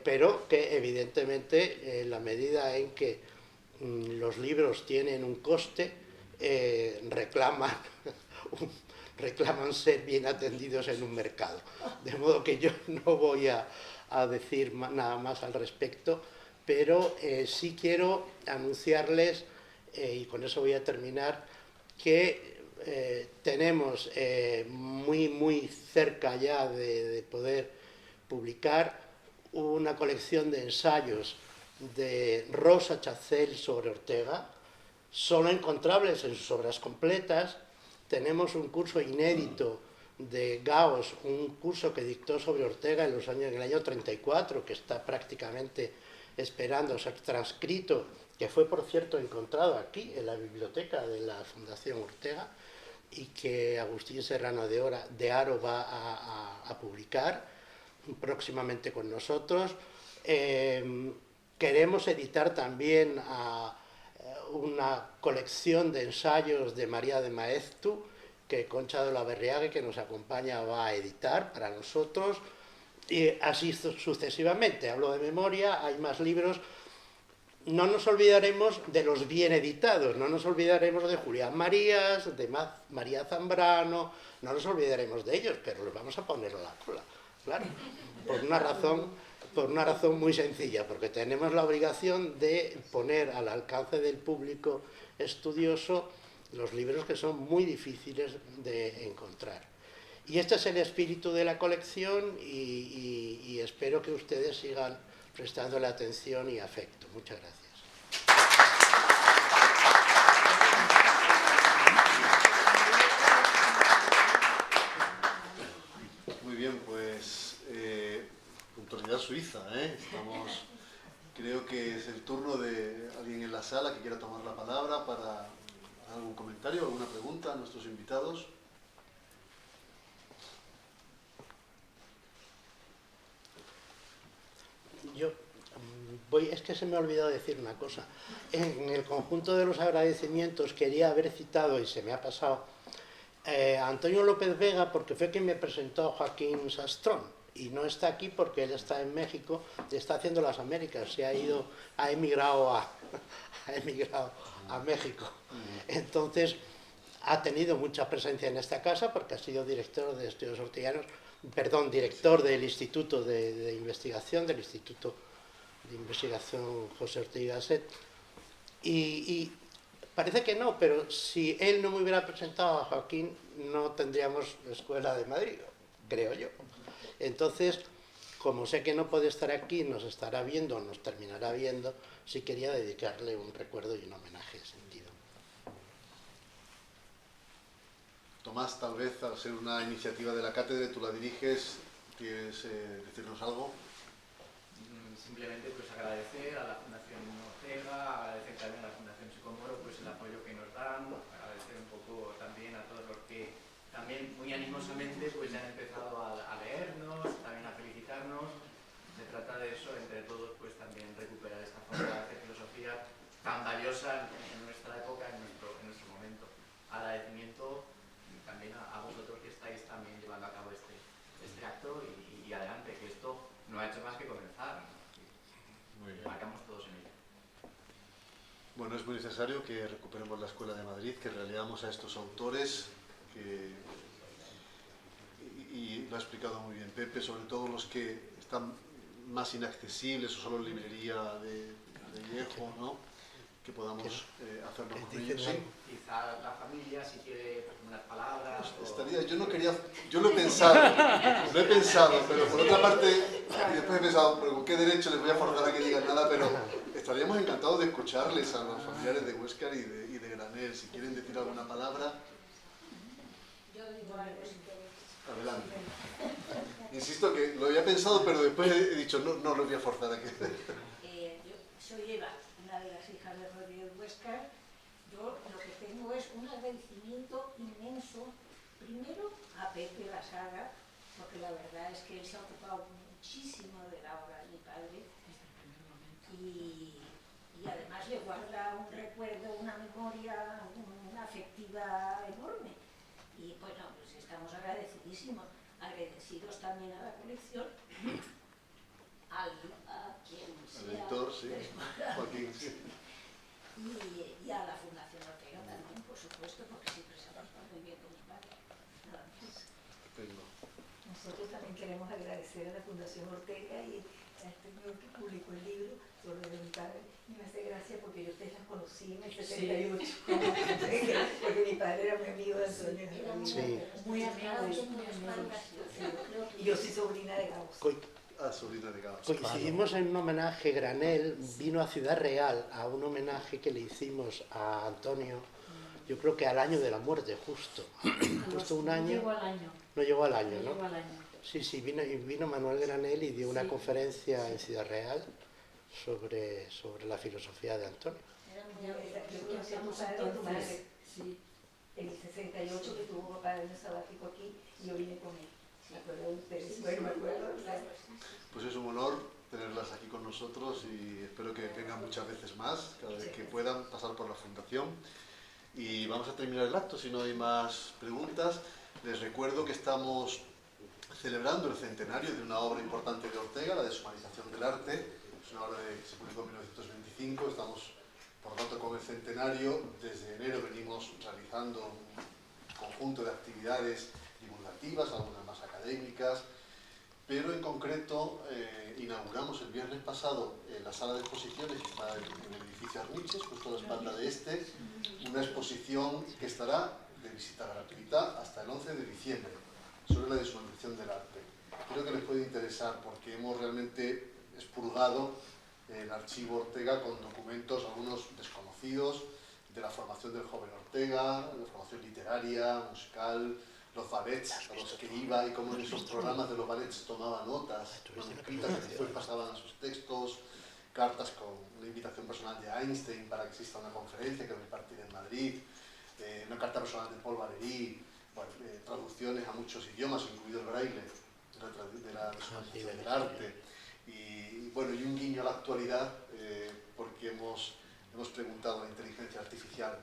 pero que evidentemente en la medida en que los libros tienen un coste, reclaman ser bien atendidos en un mercado. De modo que yo no voy a decir nada más al respecto, pero sí quiero anunciarles, y con eso voy a terminar, que tenemos muy cerca ya de poder publicar una colección de ensayos de Rosa Chacel sobre Ortega, solo encontrables en sus obras completas. Tenemos un curso inédito de Gauss, un curso que dictó sobre Ortega en el año 34, que está prácticamente esperando ser transcrito, que fue, por cierto, encontrado aquí en la biblioteca de la Fundación Ortega, y que Agustín Serrano de Haro va a publicar próximamente con nosotros. Queremos editar también una colección de ensayos de María de Maeztu, que Concha de la Berriague, que nos acompaña, va a editar para nosotros, y así sucesivamente. Hablo de memoria, hay más libros. No nos olvidaremos de los bien editados, no nos olvidaremos de Julián Marías, de María Zambrano, no nos olvidaremos de ellos, pero los vamos a poner a la cola, claro, por una razón muy sencilla, porque tenemos la obligación de poner al alcance del público estudioso los libros que son muy difíciles de encontrar. Y este es el espíritu de la colección, y espero que ustedes sigan prestándole atención y afecto. Muchas gracias. Muy bien, pues puntualidad suiza, ¿eh? Creo que es el turno de alguien en la sala que quiera tomar la palabra para algún comentario, alguna pregunta a nuestros invitados. yo es que se me ha olvidado decir una cosa. En el conjunto de los agradecimientos quería haber citado, y se me ha pasado, a Antonio López Vega, porque fue quien me presentó a Joaquín Sastrón, y no está aquí porque él está en México, está haciendo las Américas, ha emigrado a México. Entonces, ha tenido mucha presencia en esta casa porque ha sido director de estudios orteguianos, perdón, director del Instituto de Investigación, del Instituto de Investigación José Ortega y Gasset. Y parece que no, pero si él no me hubiera presentado a Joaquín, no tendríamos Escuela de Madrid, creo yo. Entonces, como sé que no puede estar aquí, nos estará viendo, nos terminará viendo, sí quería dedicarle un recuerdo y un homenaje sentido. Tomás, tal vez al ser una iniciativa de la cátedra, tú la diriges, ¿quieres decirnos algo? Simplemente pues agradecer a la Fundación Ortega, agradecer también a la Fundación Sicomoro pues el apoyo que nos dan, agradecer un poco también a todos los que también muy animosamente pues ya han empezado a leernos, también a felicitarnos. Se trata de eso, entre todos pues también recuperar esta forma de hacer filosofía tan valiosa en nuestra época, en nuestro momento. Agradecimiento también a vosotros que estáis también llevando a cabo este acto y adelante, que esto no ha hecho más que comenzar. Muy bien. Marcamos todos en ello. Bueno, es muy necesario que recuperemos la Escuela de Madrid, que releamos a estos autores, y lo ha explicado muy bien Pepe, sobre todo los que están más inaccesibles o solo en librería de viejo, ¿no? Que podamos hacerlo con ellos. ¿Sí? Quizá la familia, si quiere unas palabras. Yo lo he pensado, pero por otra parte, y después he pensado, pero ¿con qué derecho les voy a forzar a que digan nada? Pero estaríamos encantados de escucharles a los familiares de Huéscar y de Granel. Si quieren decir alguna palabra. Yo digo algo si queréis. Adelante. Insisto que lo había pensado, pero después he dicho, no lo voy a forzar a que... Yo soy Eva, una de las hijas de Rodríguez Huéscar. Yo lo que tengo es un agradecimiento inmenso, primero a Pepe La Saga, porque la verdad es que él se ha ocupado muchísimo de la obra de mi padre y además le guarda un recuerdo, una memoria, una afectiva enorme. Y bueno, pues estamos agradecidos también a la colección, a quien sea, El editor, sí, Joaquín, sí. Y a la Fundación Ortega también, por supuesto, porque siempre se ha portado muy bien con mi padre. Nada más. Estupendo. Nosotros también queremos agradecer a la Fundación Ortega y a este señor que publicó el libro sobre mi padre. Y me hace gracia porque yo ustedes las conocí en el 78, porque mi padre era muy amigo de Antonio. Sí. Muy amigo de él. Y yo soy sobrina de Gauss. Sobrina de Gauss. Coincidimos en un homenaje. Granel vino a Ciudad Real a un homenaje que le hicimos a Antonio, yo creo que al año de la muerte, justo un año. No llegó al año. No llegó al año, ¿no? Llegó al año. Sí, vino Manuel Granel y dio una conferencia en Ciudad Real sobre la filosofía de Antonio. Yo conocí a tu padre, sí, en el 68 que tuvo papá de año sabático aquí y yo vine con él. ¿Me acuerdo de ustedes? Bueno, me acuerdo. Pues es un honor tenerlas aquí con nosotros y espero que vengan muchas veces más, cada vez que puedan pasar por la Fundación. Y vamos a terminar el acto, si no hay más preguntas. Les recuerdo que estamos celebrando el centenario de una obra importante de Ortega, la deshumanización del arte. Es una obra que se publicó en 1925, estamos por lo tanto con el centenario. Desde enero venimos realizando un conjunto de actividades divulgativas, algunas más académicas, pero en concreto inauguramos el viernes pasado en la sala de exposiciones que está en el edificio Arniches, justo a la espalda de este, una exposición que estará de visita gratuita hasta el 11 de diciembre sobre la deshumanización del arte. Creo que les puede interesar porque hemos realmente expurgado el archivo Ortega con documentos, algunos desconocidos, de la formación del joven Ortega, la formación literaria, musical, los ballets a los que iba y cómo en esos programas de los ballets tomaba notas manuscritas que después pasaban a sus textos, cartas con una invitación personal de Einstein para que exista una conferencia que va a impartir en Madrid, una carta personal de Paul Valéry, bueno, traducciones a muchos idiomas, incluido el braille, de la deshumanización del arte. Y bueno, y un guiño a la actualidad, porque hemos preguntado a la inteligencia artificial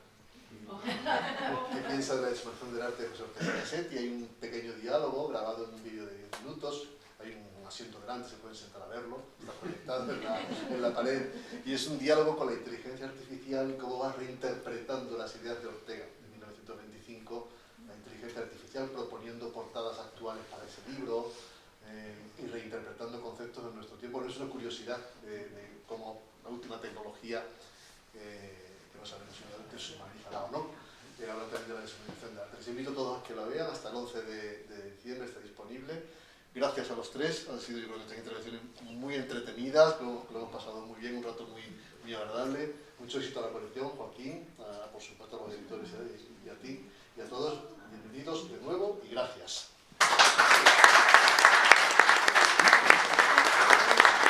qué piensa de la exposición del arte de José Ortega y Gasset, y hay un pequeño diálogo grabado en un vídeo de 10 minutos. Hay un asiento delante, se pueden sentar a verlo, está proyectado en la pared, y es un diálogo con la inteligencia artificial y cómo va reinterpretando las ideas de Ortega en 1925, la inteligencia artificial proponiendo portadas actuales para ese libro y reinterpretando conceptos de nuestro tiempo. Bueno, es una curiosidad de cómo la última tecnología, que no sabemos si es humanizará o no, habla también de la deshumanización de arte. Les invito a todos a que la vean, hasta el 11 de diciembre está disponible. Gracias a los tres, han sido, yo creo, nuestras intervenciones muy entretenidas, lo hemos pasado muy bien, un rato muy agradable. Mucho éxito a la colección, Joaquín, por supuesto a los editores y a ti, y a todos, bienvenidos de nuevo y gracias.